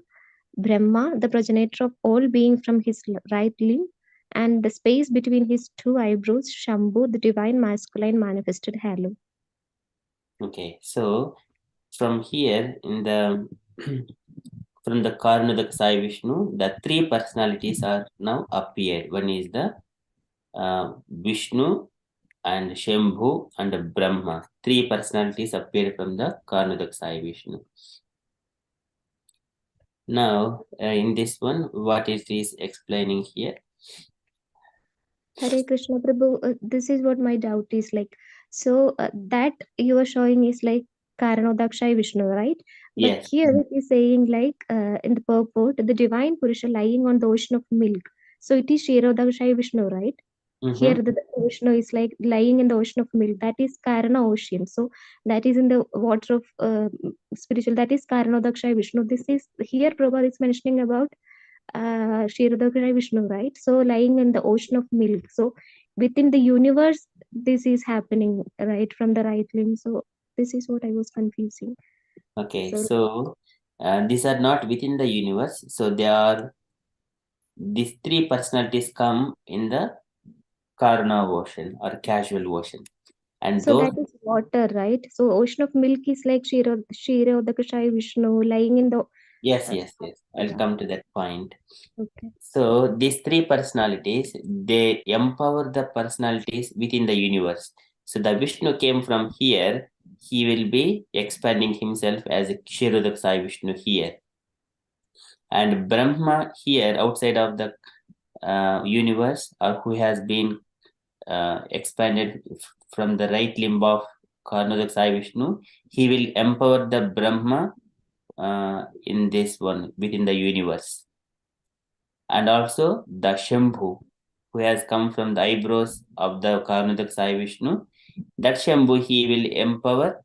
Brahma, the progenitor of all being, from his right limb, and the space between his two eyebrows, Shambhu, the divine masculine manifested halo. Okay, so from here in the from the Karnadak Sai Vishnu, the 3 personalities are now appeared. One is the Vishnu and Shambhu and Brahma. 3 personalities appeared from the Karnadak Sai Vishnu. Now, in this one, what it is explaining here? Hare Krishna Prabhu, this is what my doubt is like. So that you are showing is like Karanodakshay Vishnu, right? But Yes. here it is saying like in the purport, the divine Purusha lying on the ocean of milk. So it is Kshirodakshay Vishnu, right? Here the Vishnu is like lying in the ocean of milk. That is Karana ocean. So that is in the water of spiritual. That is Karanodakshay Vishnu. This is here Prabhupada is mentioning about Kshirodakshay Vishnu, right? So lying in the ocean of milk. So within the universe this is happening, right, from the right limb. So this is what I was confusing. Okay, So so these are not within the universe. So they are, these three personalities come in the Karuna ocean or casual ocean. And so those, that is water, right? So ocean of milk is like Shira, the Kashai Vishnu lying in the yes, uh, yes, yes. I'll yeah. come to that point. Okay. So these three personalities, they empower the personalities within the universe. So the Vishnu came from here, he will be expanding himself as a Kshirodak Sai Vishnu here. And Brahma here, outside of the universe, or who has been expanded from the right limb of Karnodak Sai Vishnu, he will empower the Brahma in this one within the universe. And also the Shambhu, who has come from the eyebrows of the Karnodak Sai Vishnu, that Shambhu he will empower,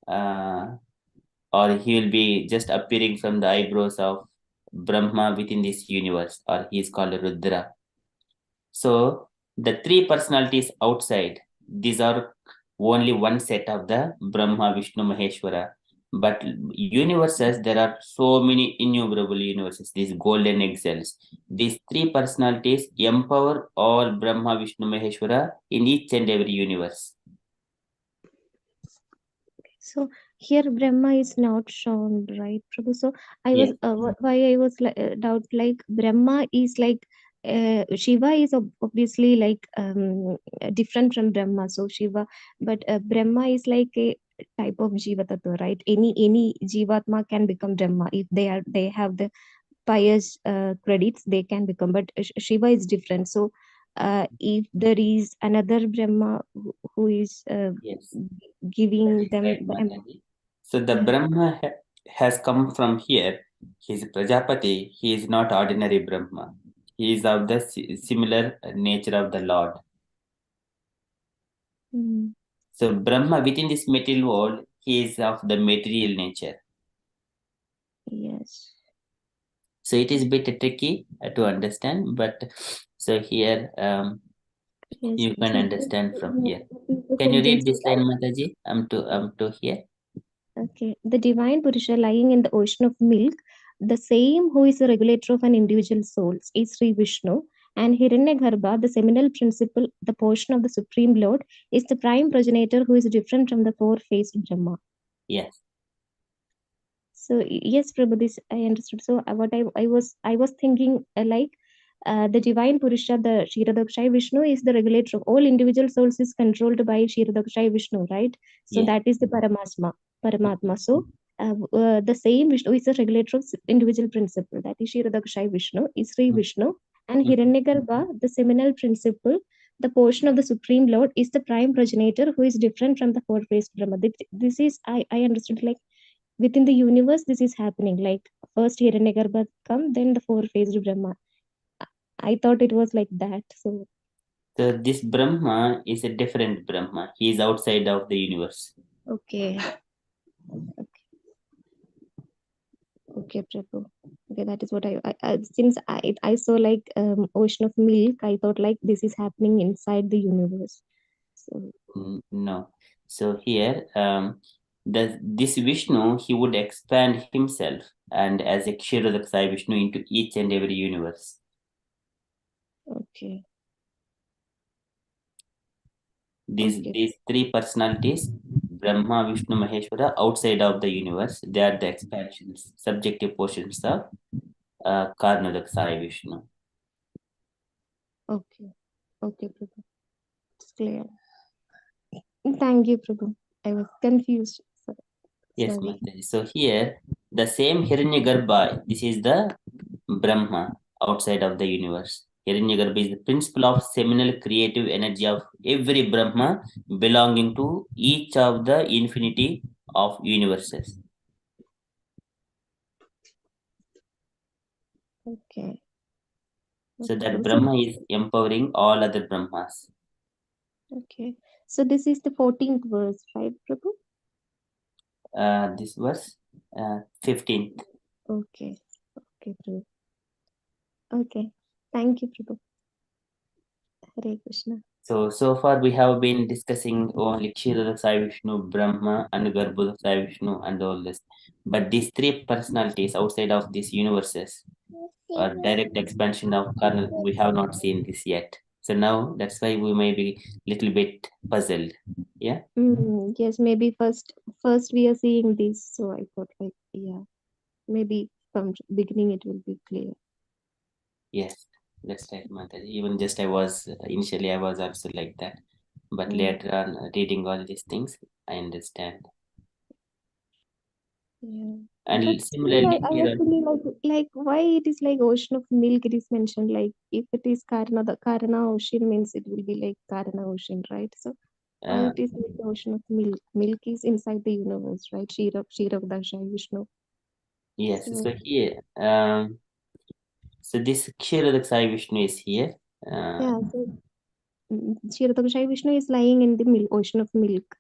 or he will be just appearing from the eyebrows of Brahma within this universe, or he is called Rudra. So the three personalities outside, these are only one set of the Brahma, Vishnu, Maheshwara. But universes, there are so many innumerable universes, these golden eggshells. These three personalities empower all Brahma, Vishnu, Maheshwara in each and every universe. So here Brahma is not shown, right, Prabhu? So I was Yes, why I was doubt, like Brahma is like Shiva is obviously like different from Brahma. So Shiva, but Brahma is like a type of Jiva Tattva, right? Any Jivatma can become Brahma if they have the pious credits, they can become. But Shiva is different. So if there is another Brahma who is yes. giving them Right, the Mataji. So the yeah. Brahma has come from here. He is Prajapati. He is not ordinary Brahma. He is of the similar nature of the Lord. Mm, So Brahma within this material world, he is of the material nature. yes. So it is a bit tricky to understand, but so here Yes. you can So understand from here. Can you from read this, this line, Mataji? I'm to here. okay, the divine Purusha lying in the ocean of milk, the same who is the regulator of an individual soul, is Sri Vishnu, and Hiranyagarbha, the seminal principle, the portion of the Supreme Lord, is the prime progenitor who is different from the four-faced Brahma. Yes. So yes, Prabhu, this I understood. So what I was thinking, like the divine Purusha, the Kshirodakshai Vishnu is the regulator of all individual souls, is controlled by Kshirodakshai Vishnu, right? So Yes. that is the Paramatma. So the same Vishnu is the regulator of individual principle. That is Kshirodakshai Vishnu, is Sri Vishnu, and Hiranyagarbha, the seminal principle, the portion of the Supreme Lord, is the prime progenitor who is different from the four-faced Brahma. This is I understood, like within the universe this is happening, like first Hiranyagarbha come, then the four-faced Brahma. I thought it was like that. So So this Brahma is a different Brahma. He is outside of the universe. okay, okay, Prabhu. Okay, that is what I since I saw like ocean of milk, I thought like this is happening inside the universe. So No. So here, this Vishnu, he would expand himself and as a Kshirodaksai Vishnu into each and every universe. okay, These okay, these three personalities, Brahma, Vishnu, Maheshwara, outside of the universe, they are the expansions, subjective portions of Karnodaksai Vishnu. okay, okay, Prabhu. It's clear. Thank you, Prabhu. I was confused. Yes, Sorry. Mataji. So here, the same Hiranyagarbha, this is the Brahma outside of the universe. Hiranyagarbha is the principle of seminal creative energy of every Brahma belonging to each of the infinity of universes. Okay. So Okay, that Prabhu. So Brahma is empowering all other Brahmas. okay. So this is the 14th verse, right, Prabhu? This was 15th. Okay. Okay, Prabhu. Okay. Thank you, Prabhu. Hare Krishna. So far we have been discussing only Kshirodak Sai Vishnu, Brahma, and Garbhodak Sai Vishnu, and all this. But these three personalities outside of these universes, or direct expansion of kernel, we have not seen this yet. So now that's why we may be little bit puzzled. Yeah. Yes, maybe first we are seeing this, so I thought like, yeah, maybe from beginning it will be clear. Yes, that's right, Mataji. Even just I was initially I was also like that, but Mm. later on reading all these things, I understand. Yeah. And But still, similarly I here, was thinking like why it is like ocean of milk it is mentioned. Like if it is Karna, the Karna ocean means it will be like Karna ocean, right? So why uh, it is like the ocean of milk? Milk is inside the universe, right? Shira Darsha, Vishnu. yes, So so here, so this Kshirodak Sai Vishnu is here. Uh, yeah, so Shira Darsha, Vishnu is lying in the milk, ocean of milk.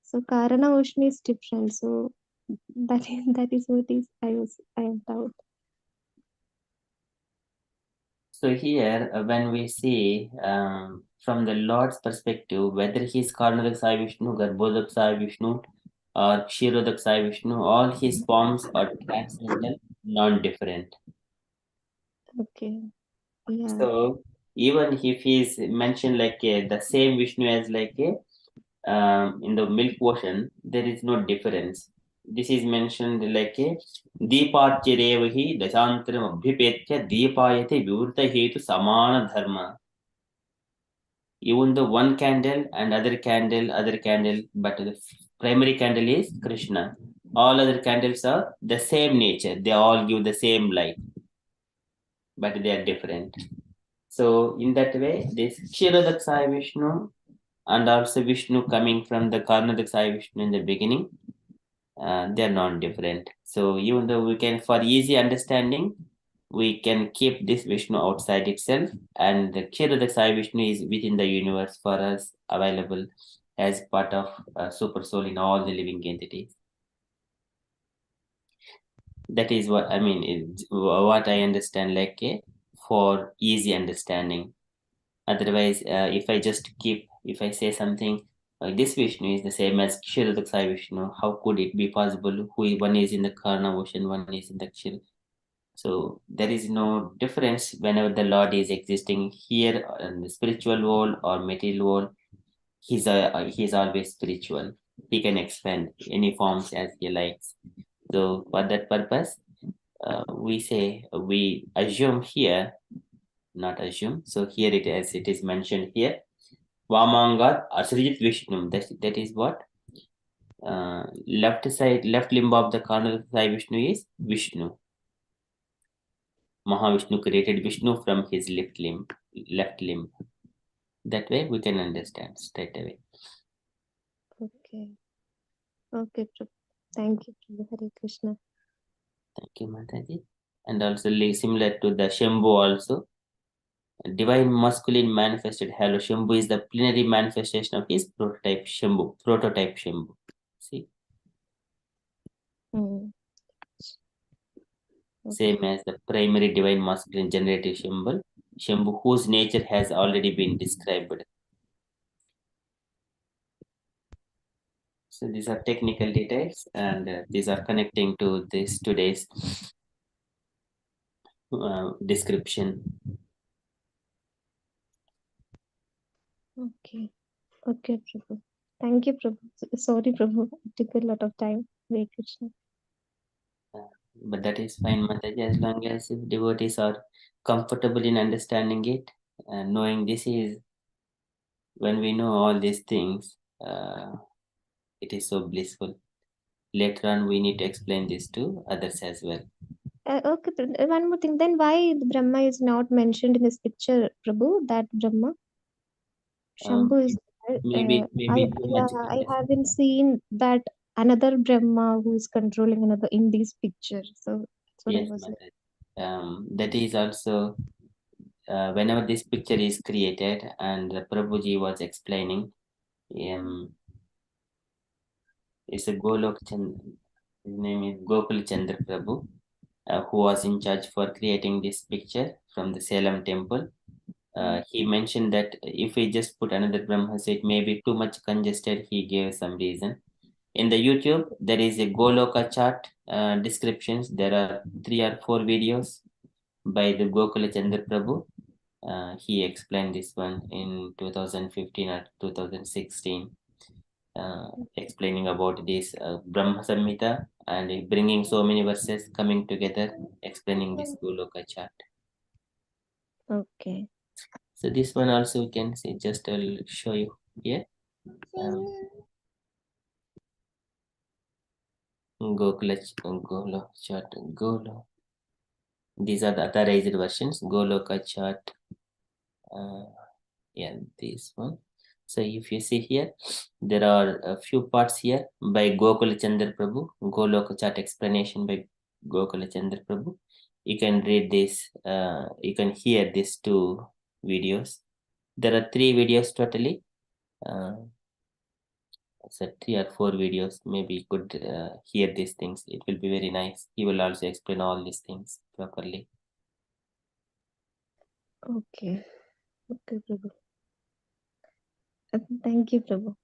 So Karana ocean is different. So that is what is I am doubt. so here, when we see from the Lord's perspective, whether he is Karnadak Sai Vishnu, Garbhodak Sai Vishnu, or Kshirodak Sai Vishnu, all his forms are transcendental, non-different. Okay. Yeah. So even if he is mentioned like the same Vishnu as like in the milk ocean, there is no difference. This is mentioned like a Deepacharevahi Dashantaram Abhipetya Deepayate Vivurta Hetu Samana Dharma. Even the one candle and other candle, but the primary candle is Krishna. All other candles are the same nature. They all give the same light, but they are different. So in that way, this Kshirodak Sai Vishnu and also Vishnu coming from the Karnadak Sai Vishnu in the beginning, they are non-different. So even though we can, for easy understanding, we can keep this Vishnu outside itself, and the Kshirodak Sai Vishnu is within the universe for us, available as part of Super Soul in all the living entities. That is what I mean. What I understand, like for easy understanding. Otherwise, if I say something this Vishnu is the same as Kshirodak Sai Vishnu, how could it be possible? One is in the Karna ocean, one is in the Kshir. So there is no difference whenever the Lord is existing here in the spiritual world or material world. He's always spiritual. He can expand any forms as he likes. So for that purpose, we assume here, not assume. So here it is mentioned here. Vamangat Asrijit Vishnu. That is what? Left limb of the Karnal Sai Vishnu is Vishnu. Mahavishnu created Vishnu from his left limb. That way we can understand straight away. Okay. Okay, Prabhu. Thank you, Prabhu. Hare Krishna. Thank you, Mataji. And also similar to the Shambhu also. Divine masculine manifested halo. Shambhu is the plenary manifestation of his prototype Shambhu. See, Mm. same Okay. as the primary divine masculine generative Shambhu, whose nature has already been described. So these are technical details, and these are connecting to this today's description. Okay. Okay, Prabhu. Thank you, Prabhu. Sorry, Prabhu. It took a lot of time. Hare Krishna. But that is fine, Mataji, as long as if devotees are comfortable in understanding it and knowing this is when we know all these things, it is so blissful. Later on, we need to explain this to others as well. Okay, one more thing. Then why the Brahma is not mentioned in this picture, Prabhu? That Brahma, Um, Shambhu is there. maybe too much. I haven't seen that another Brahma who is controlling another in this picture. So that's what I Yes, was like. Mataji. That is also whenever this picture is created, and Prabhuji was explaining, it's a Golok Chand, his name is Gokul Chandra Prabhu, who was in charge for creating this picture from the Salem temple. He mentioned that if we just put another Brahma, so it may be too much congested. He gave some reason. In the YouTube, there is a Goloka chart descriptions. There are 3 or 4 videos by the Gokula Chandra Prabhu. He explained this one in 2015 or 2016, explaining about this Brahma Samhita and bringing so many verses coming together, explaining this Goloka chart. Okay. So this one also you can see, just I'll show you here. Golo chart, Golo. These are the authorized versions. Goloka chart. Yeah, this one. So if you see here, there are a few parts here by Gokula Chandra Prabhu. Goloka chart explanation by Gokula Chandra Prabhu. You can read this. You can hear these 2 videos. There are 3 videos totally. So 3 or 4 videos. Maybe you could hear these things. It will be very nice. He will also explain all these things properly. Okay. Okay, Prabhu. Thank you, Prabhu.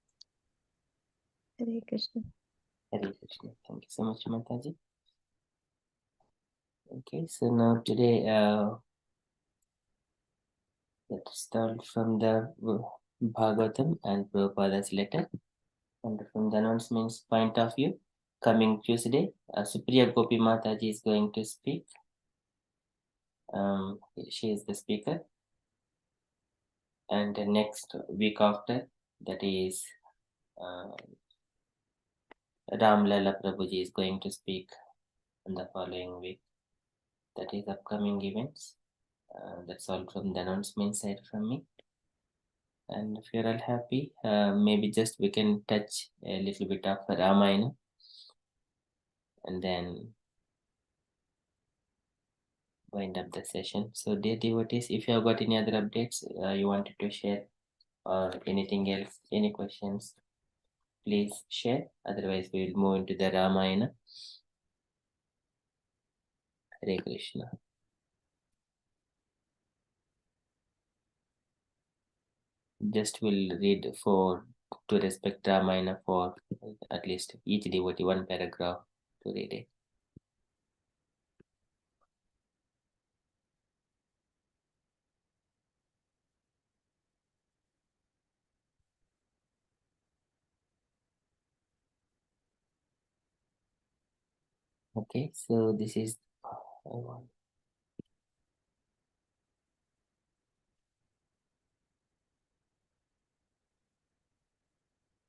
Hare Krishna. Hare Krishna. Thank you so much, Mataji. Okay, so now today, let's start from the Bhagavatam and Prabhupada's letter. And from the announcements point of view, coming Tuesday, Supriya Gopi Mataji is going to speak. She is the speaker. And the next week after, that is Ram Lala Prabhuji is going to speak in the following week. That is upcoming events. That's all from the announcement side from me. And if you're all happy, maybe just we can touch a little bit of Ramayana and then wind up the session. So dear devotees, if you have got any other updates you wanted to share or anything else, any questions, please share. Otherwise, we will move into the Ramayana. Hare Krishna. Just we'll read to respect Ramayana for at least each devotee 1 paragraph to read it. Okay, so this is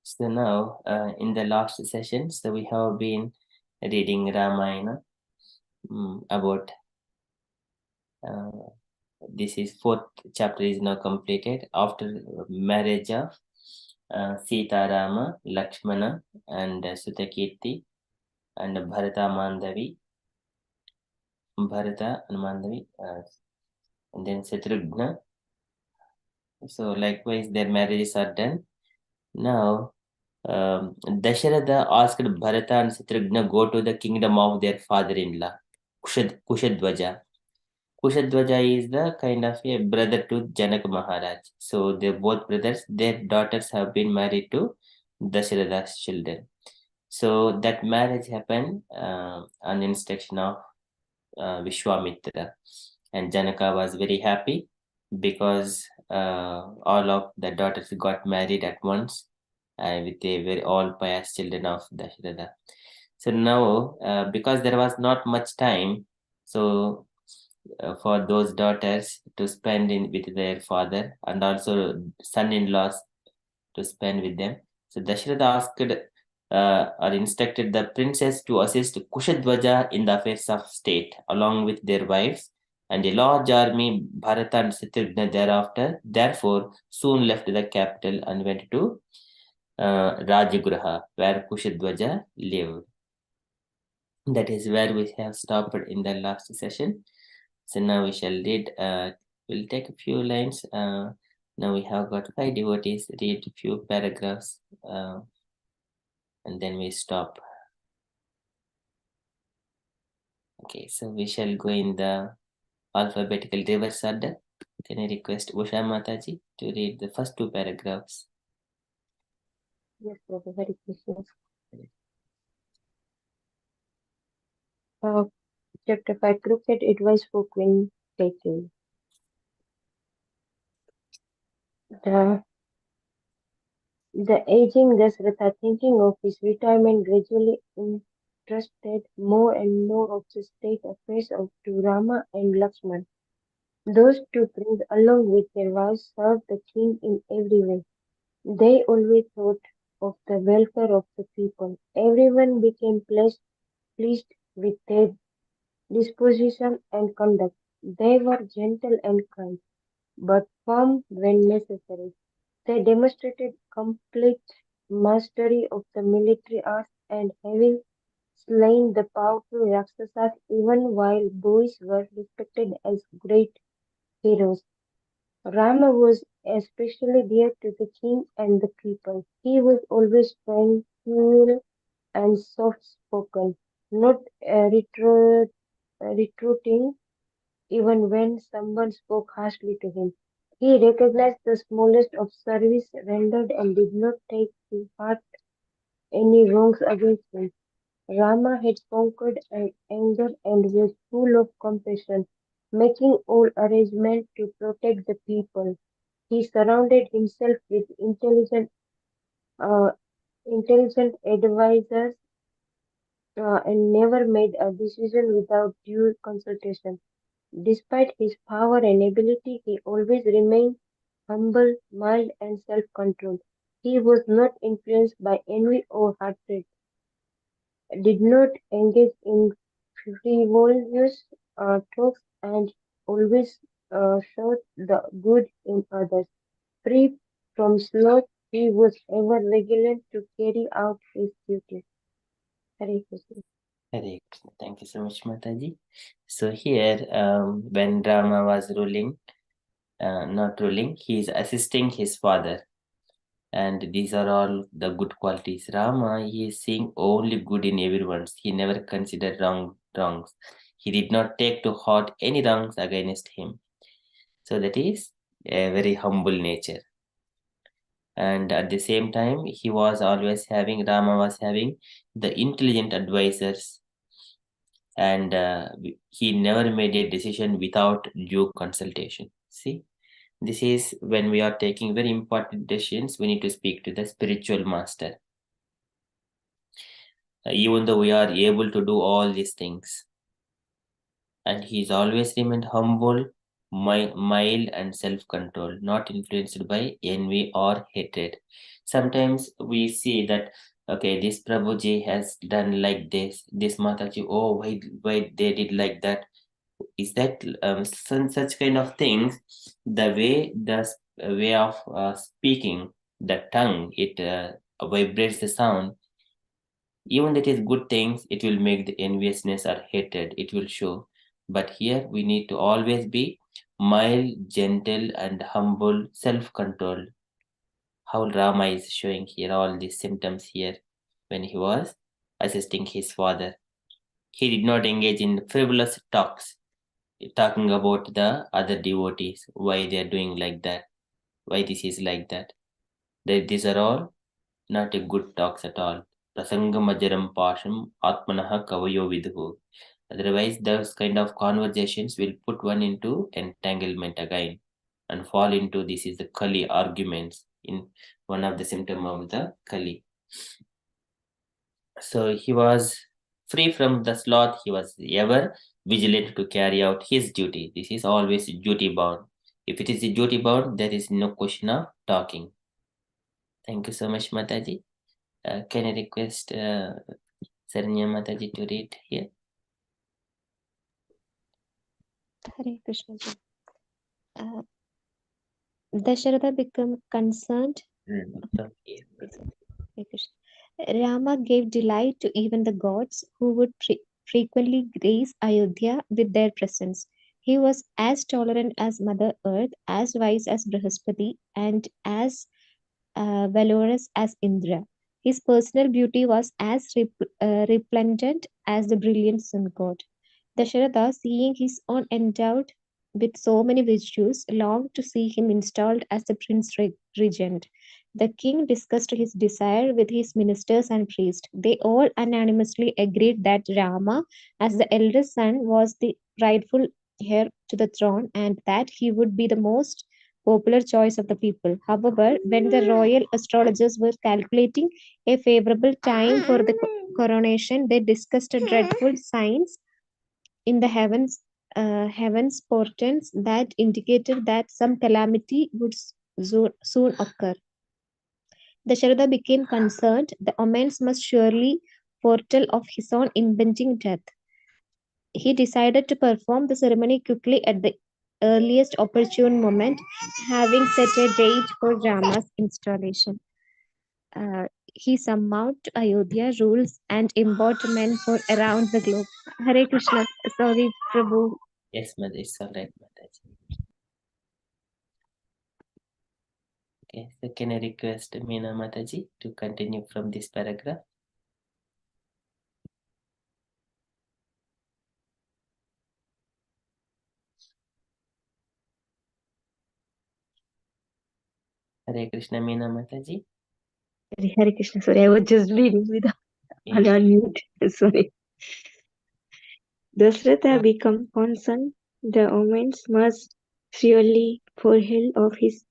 so now in the last session, so we have been reading Ramayana about this is 4th chapter is now completed after marriage of Sita Rama, Lakshmana and Sutakirti and Bharata and Mandavi and then Shatrugna. So likewise their marriages are done. Now Dasharatha asked Bharata and Shatrugna go to the kingdom of their father-in-law, Kushadwaja. Kushadwaja is the kind of a brother to Janak Maharaj. So they're both brothers. Their daughters have been married to Dasharatha's children. So that marriage happened on instruction of Vishwamitra. And Janaka was very happy because all of the daughters got married at once with a very all pious children of Dasharatha. So now, because there was not much time, so for those daughters to spend with their father and also son-in-laws to spend with them. So Dasharatha asked or instructed the princess to assist Kushadwaja in the affairs of state along with their wives, and a large army, Bharata and Shatrugna thereafter, therefore soon left the capital and went to Rajagruha, where Kushadwaja lived. That is where we have stopped in the last session. So now we shall read, we'll take a few lines. Now we have got 5 devotees, read a few paragraphs, and then we stop. Okay, so we shall go in the alphabetical reverse order. Can I request Usha Mataji to read the first two paragraphs? Yes, Prabhu, Hare Krishna. Chapter 5, Cricket Advice for Queen Taking. The aging Dasratha, thinking of his retirement, gradually entrusted more and more of the state affairs to Rama and Lakshman. Those two princes, along with their wives, served the king in every way. They always thought of the welfare of the people. Everyone became pleased with their disposition and conduct. They were gentle and kind, but firm when necessary. They demonstrated complete mastery of the military arts and having slain the powerful Rakshasas even while boys were respected as great heroes. Rama was especially dear to the king and the people. He was always tranquil and soft-spoken, not retreating even when someone spoke harshly to him. He recognized the smallest of service rendered and did not take to heart any wrongs against him. Rama had conquered anger and was full of compassion, making all arrangements to protect the people. He surrounded himself with uh, intelligent advisors and never made a decision without due consultation. Despite his power and ability, he always remained humble, mild, and self-controlled. He was not influenced by envy or hatred, did not engage in frivolous talks, and always sought the good in others. Free from sloth, he was ever vigilant to carry out his duties. Hare Krishna. Hare Krishna. Thank you so much, Mataji. So here, when Rama was ruling, not ruling, he is assisting his father. And these are all the good qualities. Rama, he is seeing only good in everyone's. He never considered wrongs. He did not take to heart any wrongs against him. So that is a very humble nature. And at the same time, Rama was having the intelligent advisors, and he never made a decision without due consultation. See, this is when we are taking very important decisions, we need to speak to the spiritual master. Even though we are able to do all these things, and he's always remained humble, mild, and self-controlled, not influenced by envy or hatred. Sometimes we see that, okay, this Prabhuji has done like this Mataji, oh, why they did like that? Is that such kind of things? The way of speaking, the tongue, it vibrates the sound. Even that is good things, it will make the enviousness or hatred, it will show. But here we need to always be mild, gentle, and humble, self-controlled. How Rama is showing here all these symptoms here when he was assisting his father. He did not engage in frivolous talks, talking about the other devotees, why they are doing like that, why this is like that. These are all not a good talks at all. Prasangamajaram pasham atmanaha kavayo vidhu. Otherwise, those kind of conversations will put one into entanglement again and fall into this is the Kali arguments in one of the symptom of the Kali. So he was free from the sloth. He was ever vigilant to carry out his duty. This is always duty bound. If it is a duty bound, there is no question of talking. Thank you so much, Mataji. Can I request Saranya Mataji to read here? Hare Krishna. Uh, Dasharatha became concerned. Okay. Hare Krishna. Rama gave delight to even the gods who would frequently grace Ayodhya with their presence. He was as tolerant as Mother Earth, as wise as Brihaspati, and as valorous as Indra. His personal beauty was as resplendent as the brilliant sun god. Dasharatha, seeing his own endowed with so many virtues, longed to see him installed as the prince regent. The king discussed his desire with his ministers and priests. They all unanimously agreed that Rama, as the eldest son, was the rightful heir to the throne and that he would be the most popular choice of the people. However, when the royal astrologers were calculating a favorable time for the coronation, they discussed dreadful signs in the heavens portents that indicated that some calamity would soon occur. Dasharatha became concerned. The omens must surely foretell of his own impending death. He decided to perform the ceremony quickly at the earliest opportune moment, having set a date for Rama's installation. He summoned Ayodhya rules and embodiment for around the globe. Hare Krishna. Sorry, Prabhu. Yes, Mother, it's all right, Mataji. Okay, so can I request Meena Mataji to continue from this paragraph? Hare Krishna, Meena Mataji. Hare Krishna. Sorry, I was just reading without unmute. Sorry. Dasratha became concerned. The omens must surely foretell of his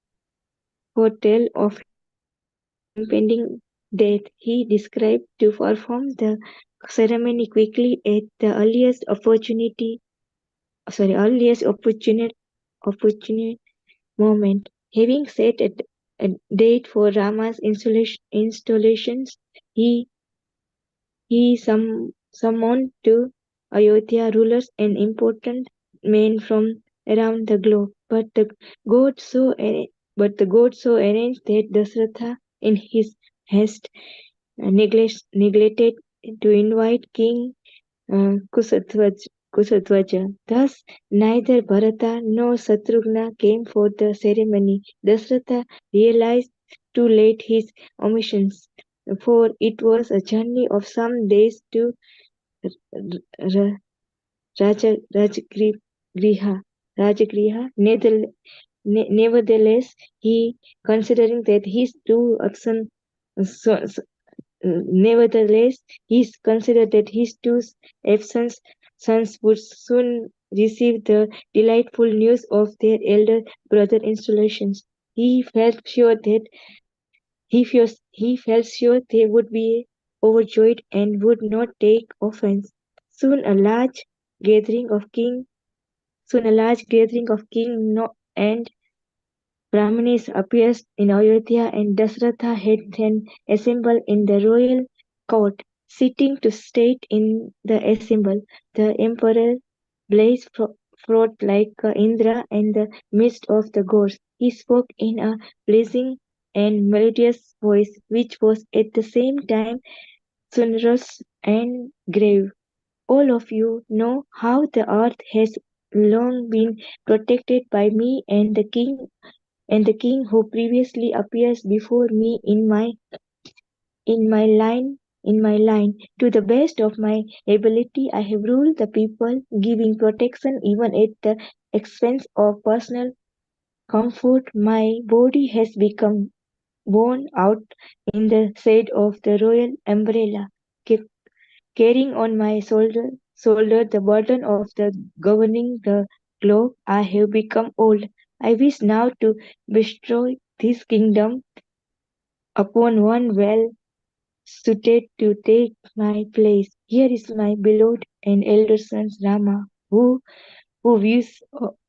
impending death. He described to perform the ceremony quickly at the earliest opportunate moment. Having set a date for Rama's installations, he summoned to Ayodhya rulers and important men from around the globe. But the gods so arranged that Dasratha, in his haste, neglected to invite King Kusathwaja. Thus, neither Bharata nor Satrughna came for the ceremony. Dasratha realized too late his omissions, for it was a journey of some days to Ra- Rajagriha. Nevertheless, he considering that his two so, Nevertheless, he considered that his two absent sons would soon receive the delightful news of their elder brother's installations. He felt sure that he felt sure they would be overjoyed and would not take offense. Soon a large gathering of king and Brahmanes appears in Ayodhya and Dasratha had then assembled in the royal court. Sitting to state in the assembly, the emperor blazed forth like Indra in the midst of the gods. He spoke in a pleasing and melodious voice, which was at the same time sonorous and grave. All of you know how the earth has long been protected by me and the king who previously appears before me in my line. To the best of my ability, I have ruled the people, giving protection even at the expense of personal comfort. My body has become worn out in the shade of the royal umbrella, carrying on my shoulder the burden of the governing the globe. I have become old. I wish now to bestow this kingdom upon one well suited to take my place. Here is my beloved and elder son Rama, who lives,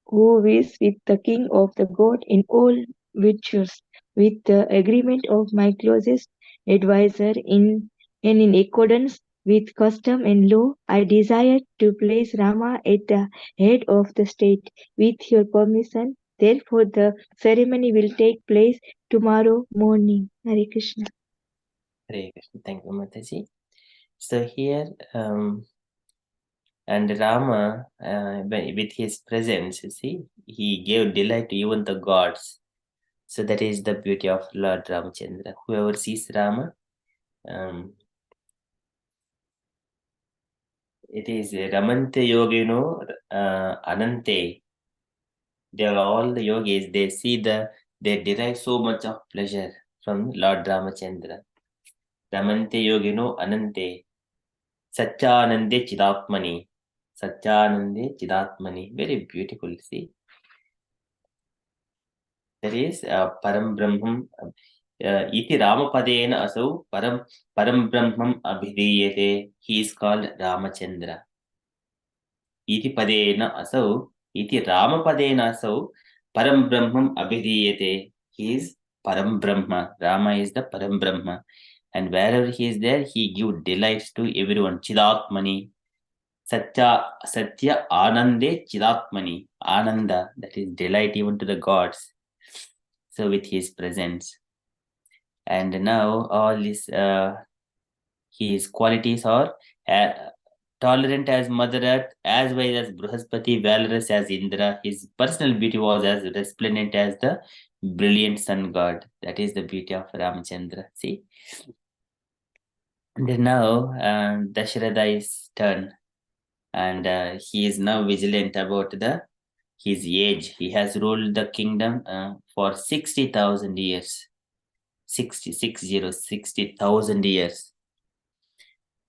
who lives with the king of the god in all virtues, with the agreement of my closest adviser and in accordance with custom and law, I desire to place Rama at the head of the state. With your permission, therefore the ceremony will take place tomorrow morning. Hare Krishna. Hare Krishna. Thank you, Mataji. So here, and Rama, with his presence, you see, he gave delight to even the gods. So that is the beauty of Lord Ramachandra. Whoever sees Rama, it is Ramante Yogino Anante They are all the yogis. They derive so much of pleasure from Lord Ramachandra. Ramante yogino anante, Satyanande chidatmani. Satyanande chidatmani. Very beautiful, see. There is Param Brahmam. Iti Ramapadena asau Param Brahmam abhidiyate. He is called Ramachandra. Iti padena asau, iti Ramapadena asau, Param Brahmam abhidiyate. He is Param Brahma. Rama is the Param Brahma. And wherever he is there, he gives delights to everyone. Chidatmani. Satya Anande Chidatmani. Ananda, that is delight even to the gods. So with his presence. And now all his qualities are tolerant as Mother Earth, as wise as Bruhaspati, valorous as Indra. His personal beauty was as resplendent as the brilliant sun god. That is the beauty of Ramachandra. See? And then now Dasharatha's turn, and he is now vigilant about his age. He has ruled the kingdom for 60,000 years. 60,000 years.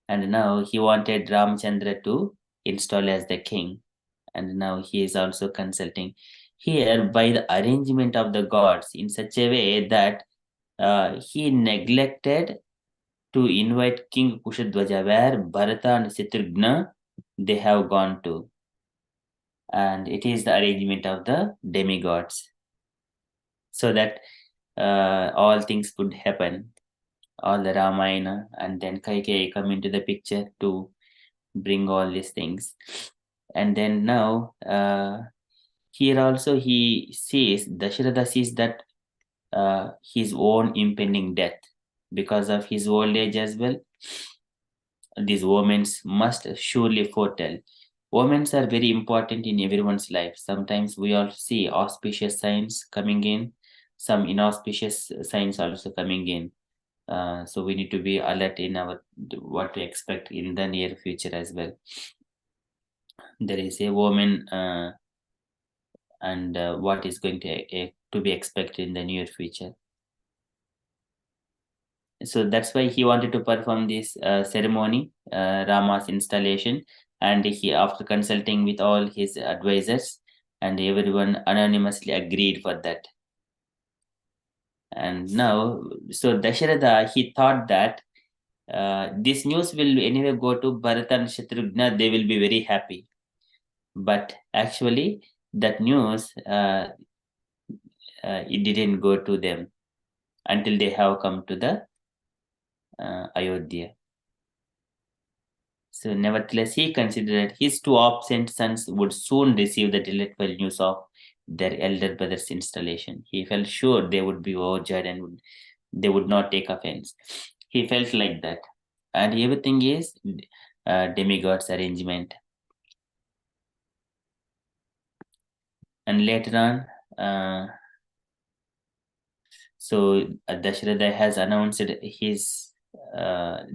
And now he wanted Ramchandra to install as the king. And now he is also consulting here by the arrangement of the gods in such a way that he neglected to invite King Kushadwaja, where Bharata and Shatrughna they have gone to. And it is the arrangement of the demigods so that all things could happen. All the Ramayana and then Kaikeyi come into the picture to bring all these things. And then now here also he sees, Dasharatha sees that his own impending death because of his old age as well. These omens must surely foretell. Omens are very important in everyone's life. Sometimes we all see auspicious signs coming in, some inauspicious signs also coming in. So we need to be alert in our what to expect in the near future as well. There is a woman and what is going to be expected in the near future. So that's why he wanted to perform this ceremony, Rama's installation, and he, after consulting with all his advisors, and everyone anonymously agreed for that. And now, so Dasharatha, he thought that this news will anyway go to Bharata and Shatrughna, they will be very happy. But actually, that news, it didn't go to them until they have come to the Ayodhya. So nevertheless, he considered his two absent sons would soon receive the delightful news of their elder brother's installation. He felt sure they would be overjoyed and they would not take offense. He felt like that. And everything is demigod's arrangement. And later on, so Dasharatha has announced his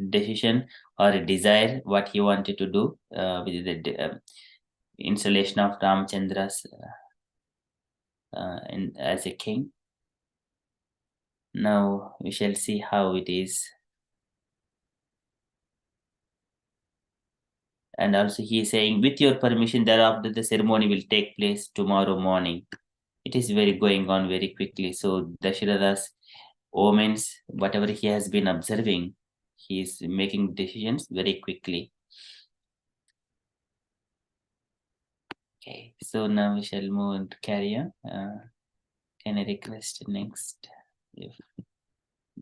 decision or a desire, what he wanted to do with the installation of Ramchandra's as a king. Now we shall see how it is. And also he is saying, with your permission, thereafter the ceremony will take place tomorrow morning. It is very going on very quickly. So Dasharatha's omens, whatever he has been observing, he is making decisions very quickly. Okay, so now we shall move and carry on. Can I request next if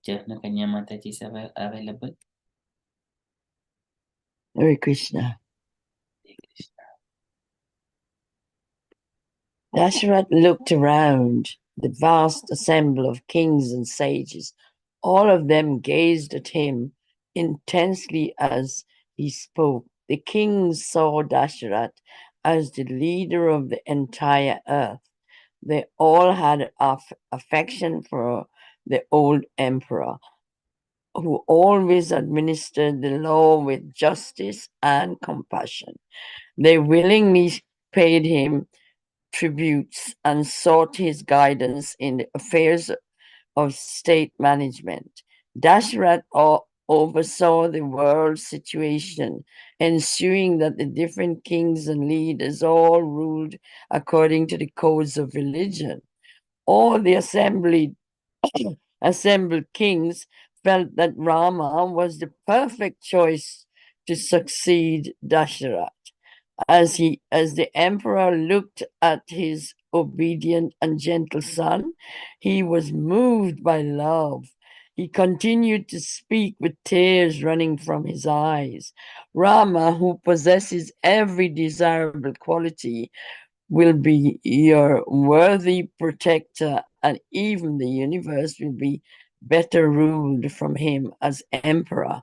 Jafna Kanya Mataji is available? Hare Krishna. Hare Krishna. Dasharat looked around the vast assembly of kings and sages. All of them gazed at him intensely as he spoke. The kings saw Dasharat as the leader of the entire earth. They all had affection for the old emperor, who always administered the law with justice and compassion. They willingly paid him tributes and sought his guidance in the affairs of state management. Dashrath oversaw the world situation, ensuring that the different kings and leaders all ruled according to the codes of religion. All the assembled kings felt that Rama was the perfect choice to succeed Dashrath. As the emperor looked at his obedient and gentle son, he was moved by love. He continued to speak with tears running from his eyes. Rama, who possesses every desirable quality, will be your worthy protector, and even the universe will be better ruled from him as emperor.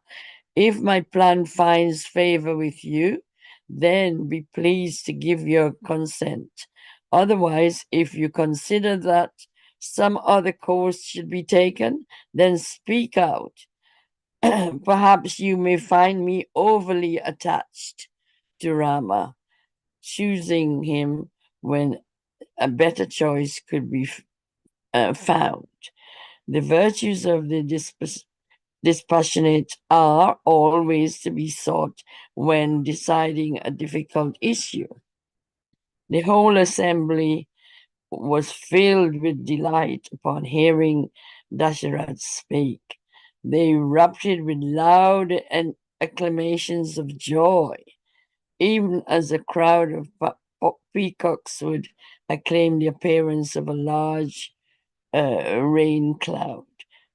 If my plan finds favor with you, then be pleased to give your consent. Otherwise, if you consider that some other course should be taken, then speak out. Perhaps you may find me overly attached to Rama, choosing him when a better choice could be found. The virtues of the dispassionate are always to be sought when deciding a difficult issue. The whole assembly was filled with delight upon hearing Dasharath speak. They erupted with loud acclamations of joy, even as a crowd of peacocks would acclaim the appearance of a large rain cloud.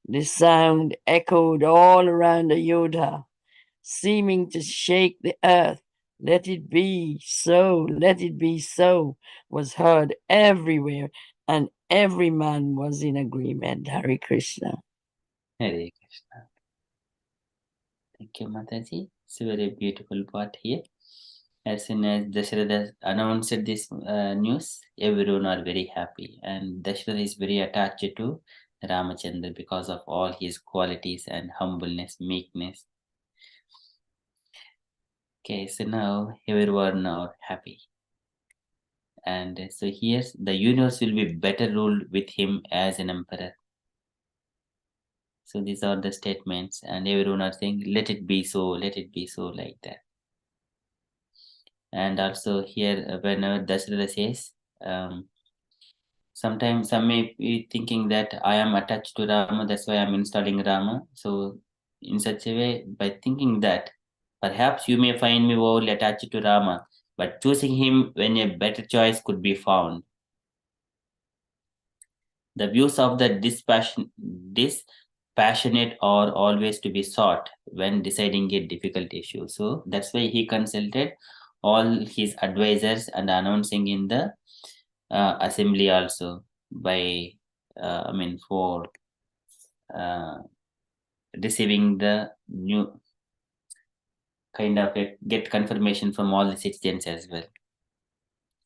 The sound echoed all around Ayodhya, seeming to shake the earth. Let it be so, let it be so, was heard everywhere, and every man was in agreement. Hare Krishna. Hare Krishna. Thank you, Mataji. It's a very beautiful part here. As soon as Dasharatha announced this news, everyone are very happy, and Dasharatha is very attached to Ramachandra because of all his qualities and humbleness, meekness. Okay, so now everyone are happy, and so here the universe will be better ruled with him as an emperor. So these are the statements, and everyone are saying, "Let it be so, let it be so," like that. And also here, whenever Dasharatha says, sometimes some may be thinking that I am attached to Rama, that's why I'm installing Rama. So in such a way, by thinking that, perhaps you may find me overly attached to Rama, but choosing him when a better choice could be found. The views of the dispassionate are always to be sought when deciding a difficult issue. So that's why he consulted all his advisors and announcing in the assembly also by, for uh, receiving the new kind of get confirmation from all the citizens as well.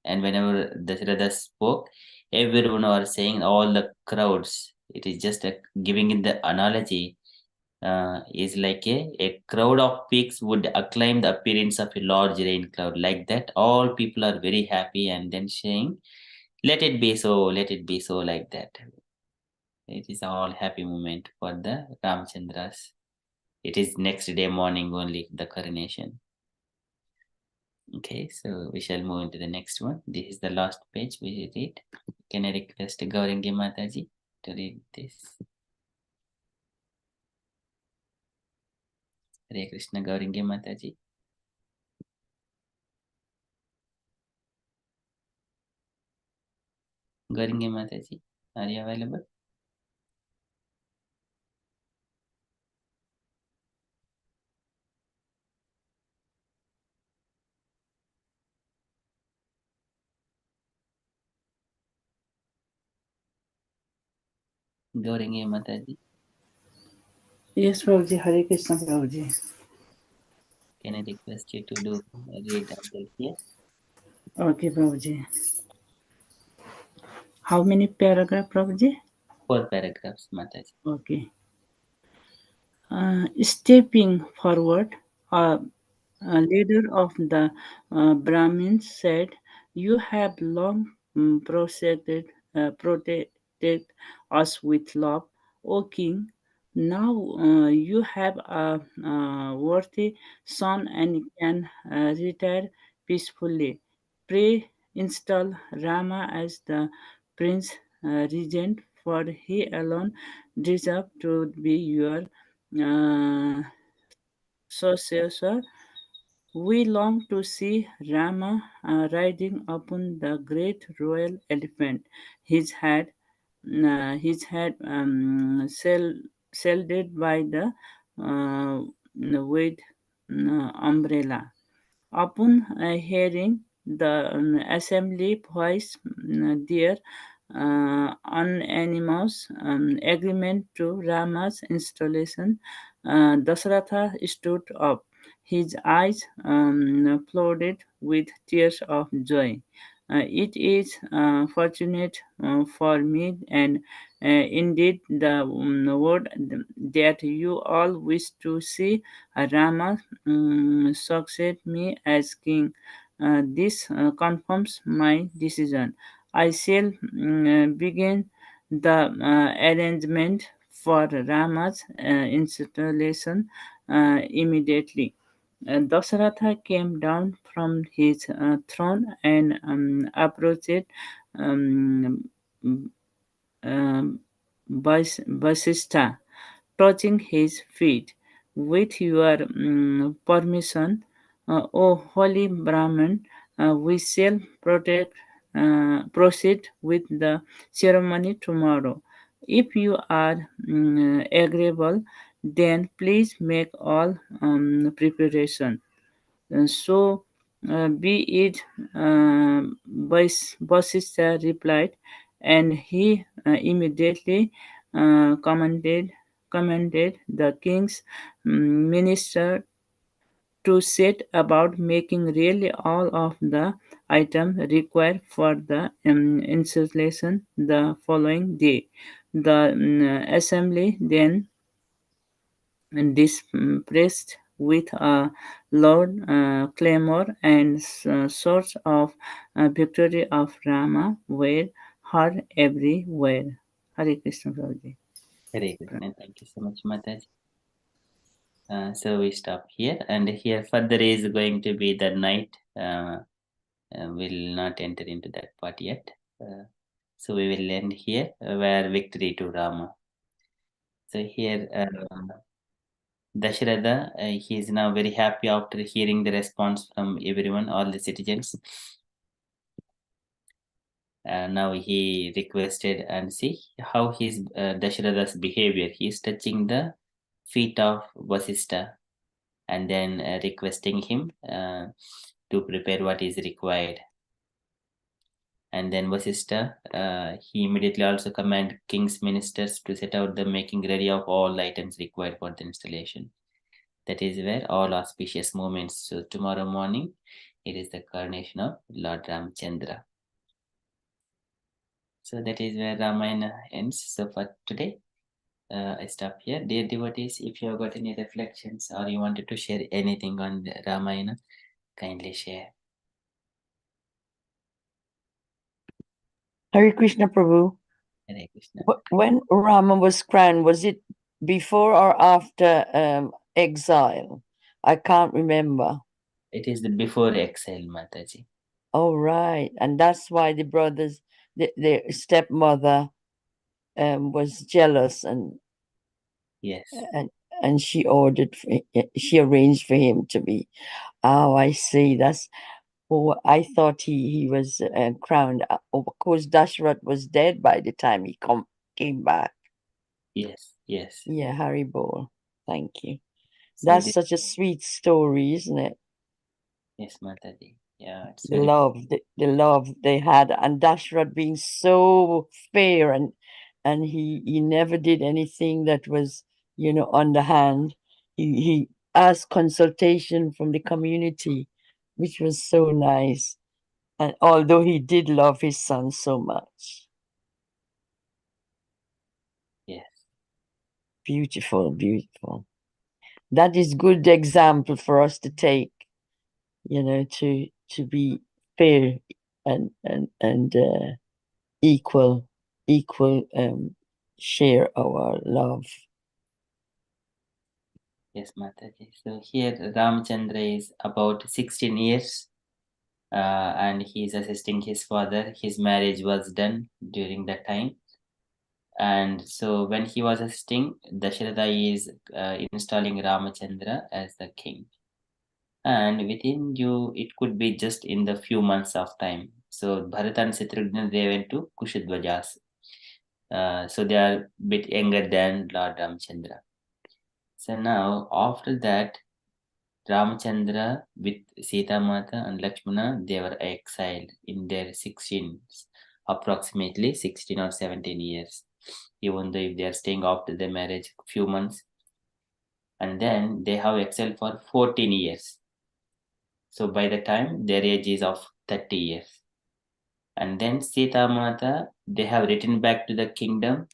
And whenever Dasharatha spoke, everyone was saying, all the crowds, it is just giving in the analogy, is like a crowd of pigs would acclaim the appearance of a large rain cloud. Like that, all people are very happy and then saying, let it be so, let it be so, like that. It is all happy moment for the Ramchandras. It is next day morning only, the coronation. Okay, so we shall move into the next one. This is the last page we read. Can I request Gaurangi Mataji to read this? Hare Krishna, Gaurangi Mataji. Gaurangi Mataji, are you available? Gaurangi Mataji. Yes, Prabhuji. Hare Krishna, Prabhuji. Can I request you to do read until here? Okay, Prabhuji. How many paragraph, Prabhuji? 4 paragraphs, Mataji. Okay. Stepping forward, a leader of the Brahmins said, "You have long protect us with love, O King. Now you have a worthy son and can retire peacefully. Pray install Rama as the prince regent, for he alone deserves to be your uh, successor. We long to see Rama riding upon the great royal elephant, his head shielded by the uh, weight umbrella. Upon hearing the assembly voice their unanimous agreement to Rama's installation, Dasratha stood up. His eyes flooded with tears of joy. It is fortunate for me and indeed the word that you all wish to see Rama succeed me as king. This confirms my decision. I shall begin the arrangement for Rama's installation immediately. Dasharatha came down from his throne and approached um, um, Vasistha, touching his feet. With your permission, O holy Brahman, we shall proceed with the ceremony tomorrow. If you are agreeable, then please make all preparation. So be it, Vasistha replied, and he immediately commanded the king's minister to set about making really all of the items required for the installation the following day. The assembly then dispersed with a loud clamor, and sorts of victory of Rama were heard everywhere. Hare Krishna Prabhuji. Hare Krishna. Thank you so much, Mataji. So we stop here, and here further is going to be the night. We'll not enter into that part yet. So we will end here, where victory to Rama. So here, Dasharatha, he is now very happy after hearing the response from everyone, all the citizens. Now he requested, and see how his Dasharatha's behavior. He is touching the feet of Vasistha and then requesting him to prepare what is required. And then Vasistha, he immediately also commanded king's ministers to set out the making ready of all items required for the installation. That is where all auspicious moments. So tomorrow morning, it is the coronation of Lord Ramchandra. So that is where Ramayana ends. So for today, I stop here. Dear devotees, if you have got any reflections or you wanted to share anything on the Ramayana, kindly share. Hare Krishna Prabhu. Hare Krishna. When Rama was crowned, was it before or after exile? I can't remember. It is the before exile, Mataji. Oh, right. And that's why the brothers, the stepmother was jealous and Yes. and she she arranged for him to be. Oh, I see. That's. Oh, I thought he was crowned. Of course, Dashrath was dead by the time he came back. Yes. Yes. Yeah, Harry Ball. Thank you. So That's such a sweet story, isn't it? Yes, Mataji. Yeah, it's The very love they had, and Dashrath being so fair, and he never did anything that was underhand. He asked consultation from the community, which was so nice. And although he did love his son so much. Yes. Beautiful, beautiful. That is good example for us to take, to be fair and equal share our love. Yes, Mataji. So here Ramchandra is about 16 years and he is assisting his father. His marriage was done during that time. And so when he was assisting, Dasharatha is installing Ramachandra as the king. And within you, it could be just in the few months of time. So Bharata and Shatrugna, they went to Kushadvajas. So they are a bit younger than Lord Ramchandra. So now, after that, Ramachandra with Sita Mata and Lakshmana, they were exiled in their 16, approximately 16 or 17 years, even though if they are staying after the marriage few months. And then they have exiled for 14 years. So by the time their age is of 30 years. And then Sita Mata, they have returned back to the kingdom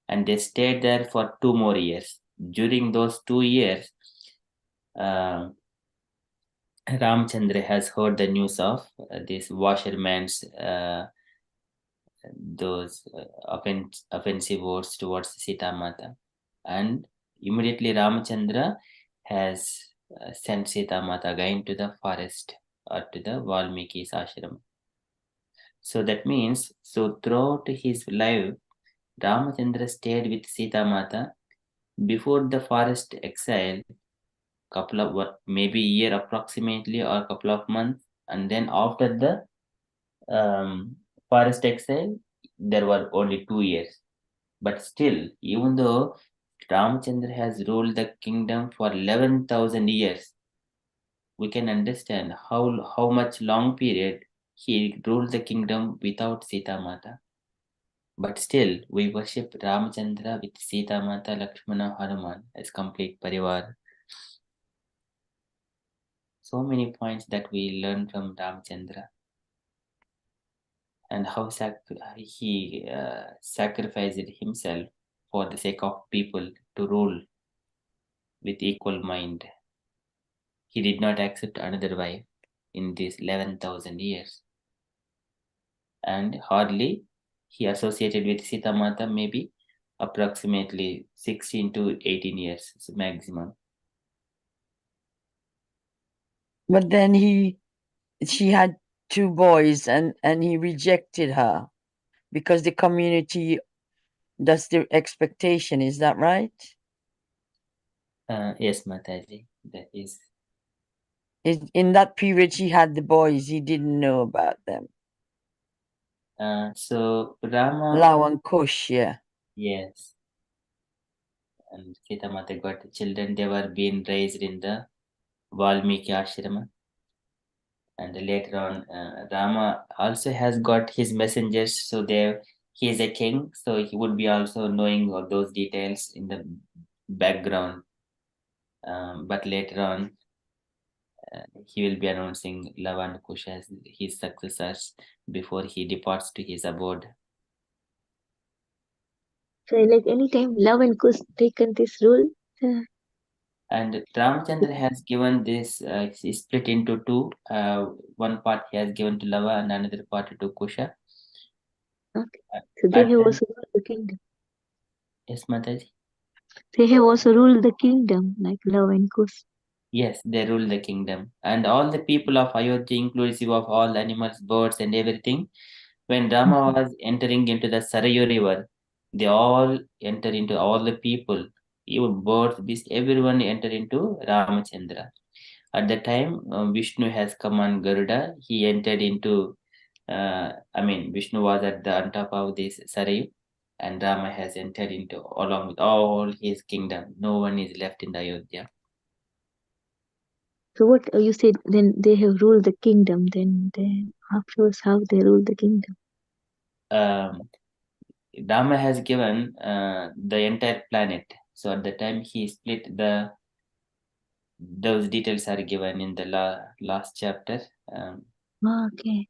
and they stayed there for 2 more years. During those 2 years, uh, Ramchandra has heard the news of this washerman's those offensive words towards Sita Mata, and immediately Ramchandra has sent Sita Mata again to the forest or to the Valmiki's ashram. So that means, so throughout his life, Ramchandra stayed with Sita Mata before the forest exile, couple of what maybe year approximately or couple of months, and then after the forest exile, there were only 2 years. But still, even though Ramchandra has ruled the kingdom for 11,000 years, we can understand how much long period he ruled the kingdom without Sita Mata. But still, we worship Ramchandra with Sita Mata, Lakshmana, Hanuman as complete parivar. So many points that we learn from Ramchandra and how he sacrificed himself for the sake of people to rule with equal mind. He did not accept another wife in these 11,000 years. And hardly he associated with Sita Mata maybe approximately 16 to 18 years maximum. But then she had 2 boys and he rejected her because the community, that's the expectation. Is that right? Yes, Mataji, that is. In that period, she had the boys. He didn't know about them. So Rama. Lao and Kush, yeah. Yes. And Sita Mata got children. They were being raised in the Valmiki ashrama. And later on, Rama also has got his messengers. So he is a king. So he would be also knowing all those details in the background. But later on, he will be announcing Lava and Kush as his successors before he departs to his abode. So, like anytime Love and Kush taken this role. And Ramchandra has given this split into two. One part he has given to Lava and another part to Kusha. Okay. So they At have then, also ruled the kingdom. yes, Mataji. They have also ruled the kingdom, like Love and Kush. Yes, they rule the kingdom. And all the people of Ayodhya, inclusive of all animals, birds, and everything, when Rama was entering into the Sarayu river, they all enter into all the people, even birds, beasts, everyone enter into Ramachandra. At the time, Vishnu has come on Garuda. He entered into, Vishnu was at the on top of this Sarayu, and Rama has entered into along with all his kingdom. No one is left in the Ayodhya. So what you said? Then they have ruled the kingdom. Then afterwards, how they rule the kingdom? Um, Rama has given the entire planet. So at the time he split those details are given in the last chapter. Okay.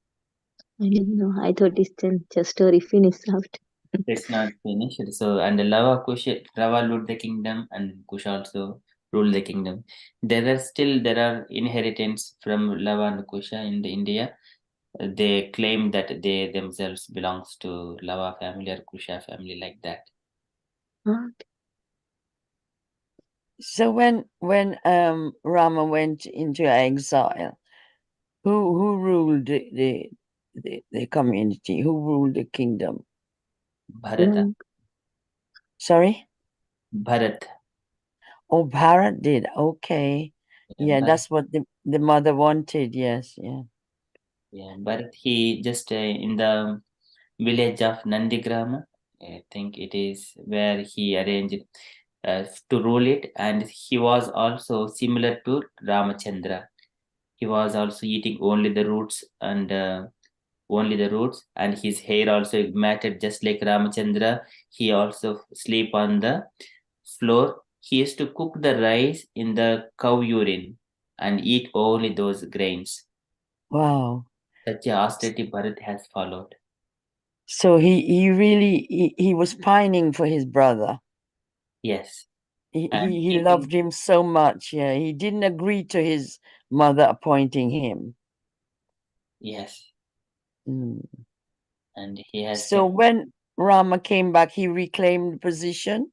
I didn't know. I thought it's just story finished out. It's not finished. So and the Rava ruled the kingdom and Kush also ruled the kingdom. There are inheritance from Lava and Kusha in the India. they claim that they themselves belongs to Lava family or Kusha family, like that. So when Rama went into exile, who ruled the community? Who ruled the kingdom? Bharata. Sorry? Bharat. Oh, Bharat did. Okay. Yeah, Bharat. that's what the mother wanted. Yes, yeah. Yeah, Bharat. He just in the village of Nandigrama, I think it is where he arranged to rule it, and he was also similar to Ramachandra. He was also eating only the roots and his hair also matted just like Ramachandra. He also sleep on the floor. He used to cook the rice in the cow urine and eat only those grains. Wow. Such a austerity Bharat has followed. So he really he was pining for his brother. Yes. He And he loved him so much. Yeah, he didn't agree to his mother appointing him. yes. Mm. And he has So kept. when Rama came back, he reclaimed the position.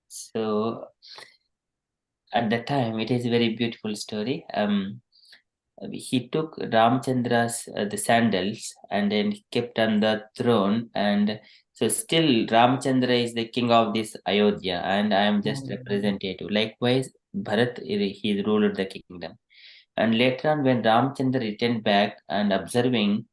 So at the time, it is a very beautiful story. He took Ramchandra's the sandals and then kept on the throne, and so still Ramchandra is the king of this Ayodhya, and I am just representative. Likewise, Bharat he ruled the kingdom, and later on when Ramchandra returned back and observing,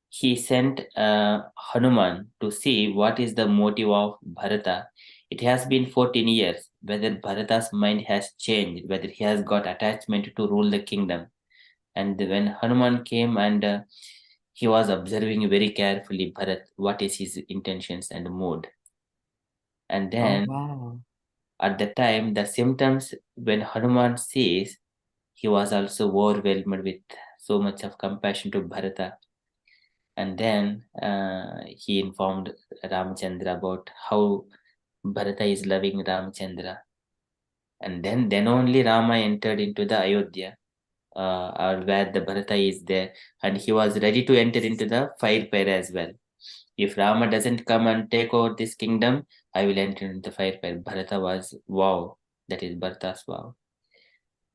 he sent Hanuman to see what is the motive of Bharata. It has been 14 years, whether Bharata's mind has changed, whether he has got attachment to rule the kingdom. And when Hanuman came and he was observing very carefully Bharat, what is his intentions and mood. And Oh then wow. at the time, the symptoms when Hanuman sees, he was also overwhelmed with so much of compassion to Bharata. And then he informed Ramchandra about how Bharata is loving Ramchandra. And then only Rama entered into the Ayodhya, or where the Bharata is there, and he was ready to enter into the fire pyre as well. If Rama doesn't come and take over this kingdom, I will enter into the fire pyre. Bharata was wow. That is Bharata's wow.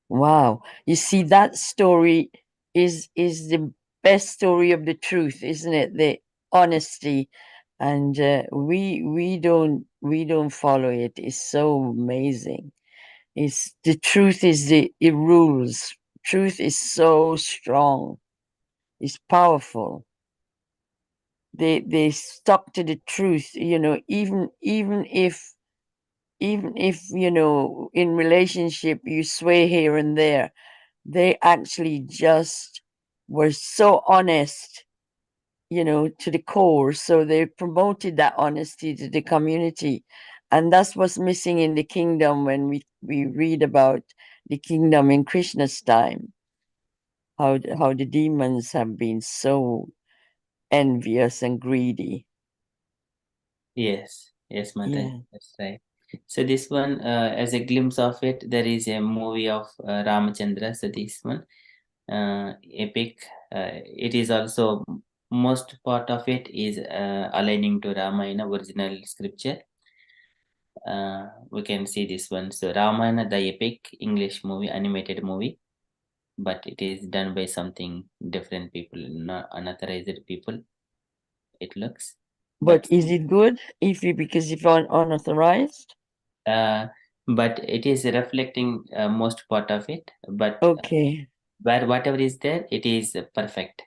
Wow. You see, that story is the best story of the truth, isn't it? The honesty. And we don't follow it. It's so amazing. It's the truth is it rules. Truth is so strong. It's powerful. They stuck to the truth, you know, even if you know in relationship you sway here and there, they actually just were so honest, you know, to the core. So they promoted that honesty to the community. And that's what's missing in the kingdom when we read about the kingdom in Krishna's time, how the demons have been so envious and greedy. Yes, Mataji, Yeah. that's right. So this one, as a glimpse of it, there is a movie of Ramachandra. So this one, epic. It is also most part of it is aligning to Ramayana original scripture. We can see this one. So Ramayana, the epic English movie, animated movie, but it is done by something different people, not unauthorized people. It looks, But but is it good if you because if unauthorized? uh, but it is reflecting most part of it. But Okay. where whatever is there, it is perfect.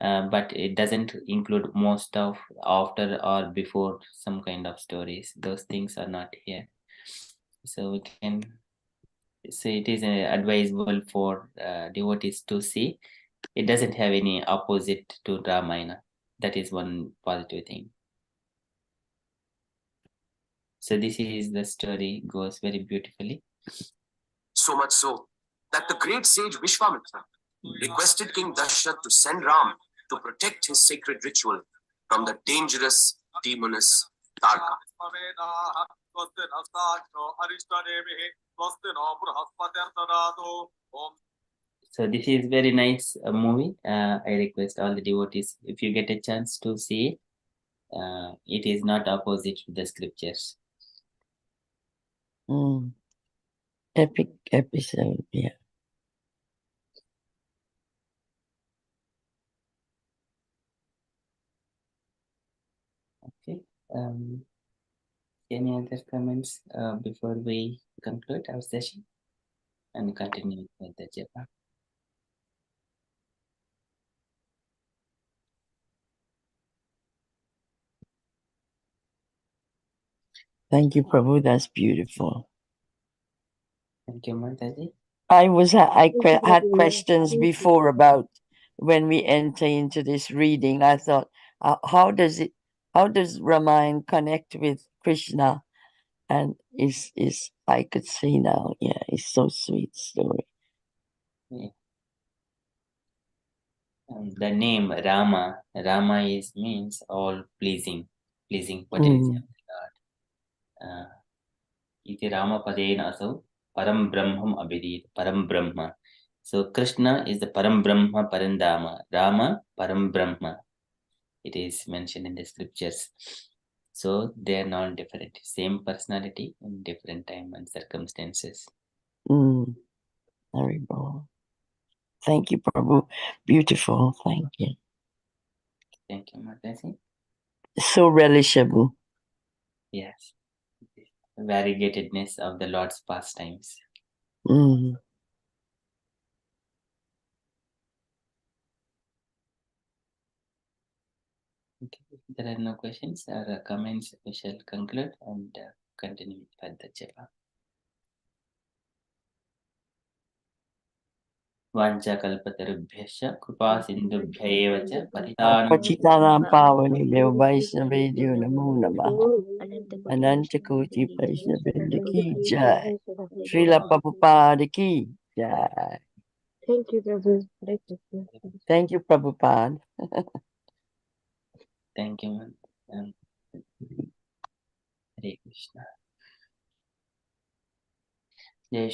But it doesn't include most of after or before some kind of stories. Those things are not here. So we can say it is advisable for devotees to see. It doesn't have any opposite to Ramayana. That is one positive thing. So this is the story goes very beautifully. So much so that the great sage Vishwamitra requested King Dashrath to send Ram to protect his sacred ritual from the dangerous demoness Tarka. So this is very nice movie. I request all the devotees, if you get a chance to see it, it is not opposite to the scriptures. Epic episode, yeah. Okay. Any other comments before we conclude our session and continue with the japa? Thank you, Prabhu. That's beautiful. Thank you, Mataji. Had questions before about when we enter into this reading. I thought, how does Ramayana connect with Krishna? And is I could see now. Yeah, it's so sweet story. Yeah. The name Rama means all pleasing potency of the Lord. Iti Rama Padena Asau Param Brahmam Abhidit Param Brahma. So Krishna is the Param Brahma Parandama. Rama Param Brahma. It is mentioned in the scriptures. So they are not different. Same personality in different time and circumstances. Very well. Thank you, Prabhu. Beautiful. Thank you. Thank you, Mataji. So relishable. Yes. Variegatedness of the Lord's pastimes. Okay. If there are no questions or comments, we shall conclude and continue with the japa. वाञ्छाकल्पतरुभ्यश्च कृपासिन्धुभ्य एव च Pachitanam Pavani Vaishnavadyo Namo Namaha. Anantakoti Vaishnavadya Ki Jai. Srila Prabhupada Ki Jai. Thank you, Prabhu. Thank you, Prabhupada. Thank you, man. Hare Krishna. Jai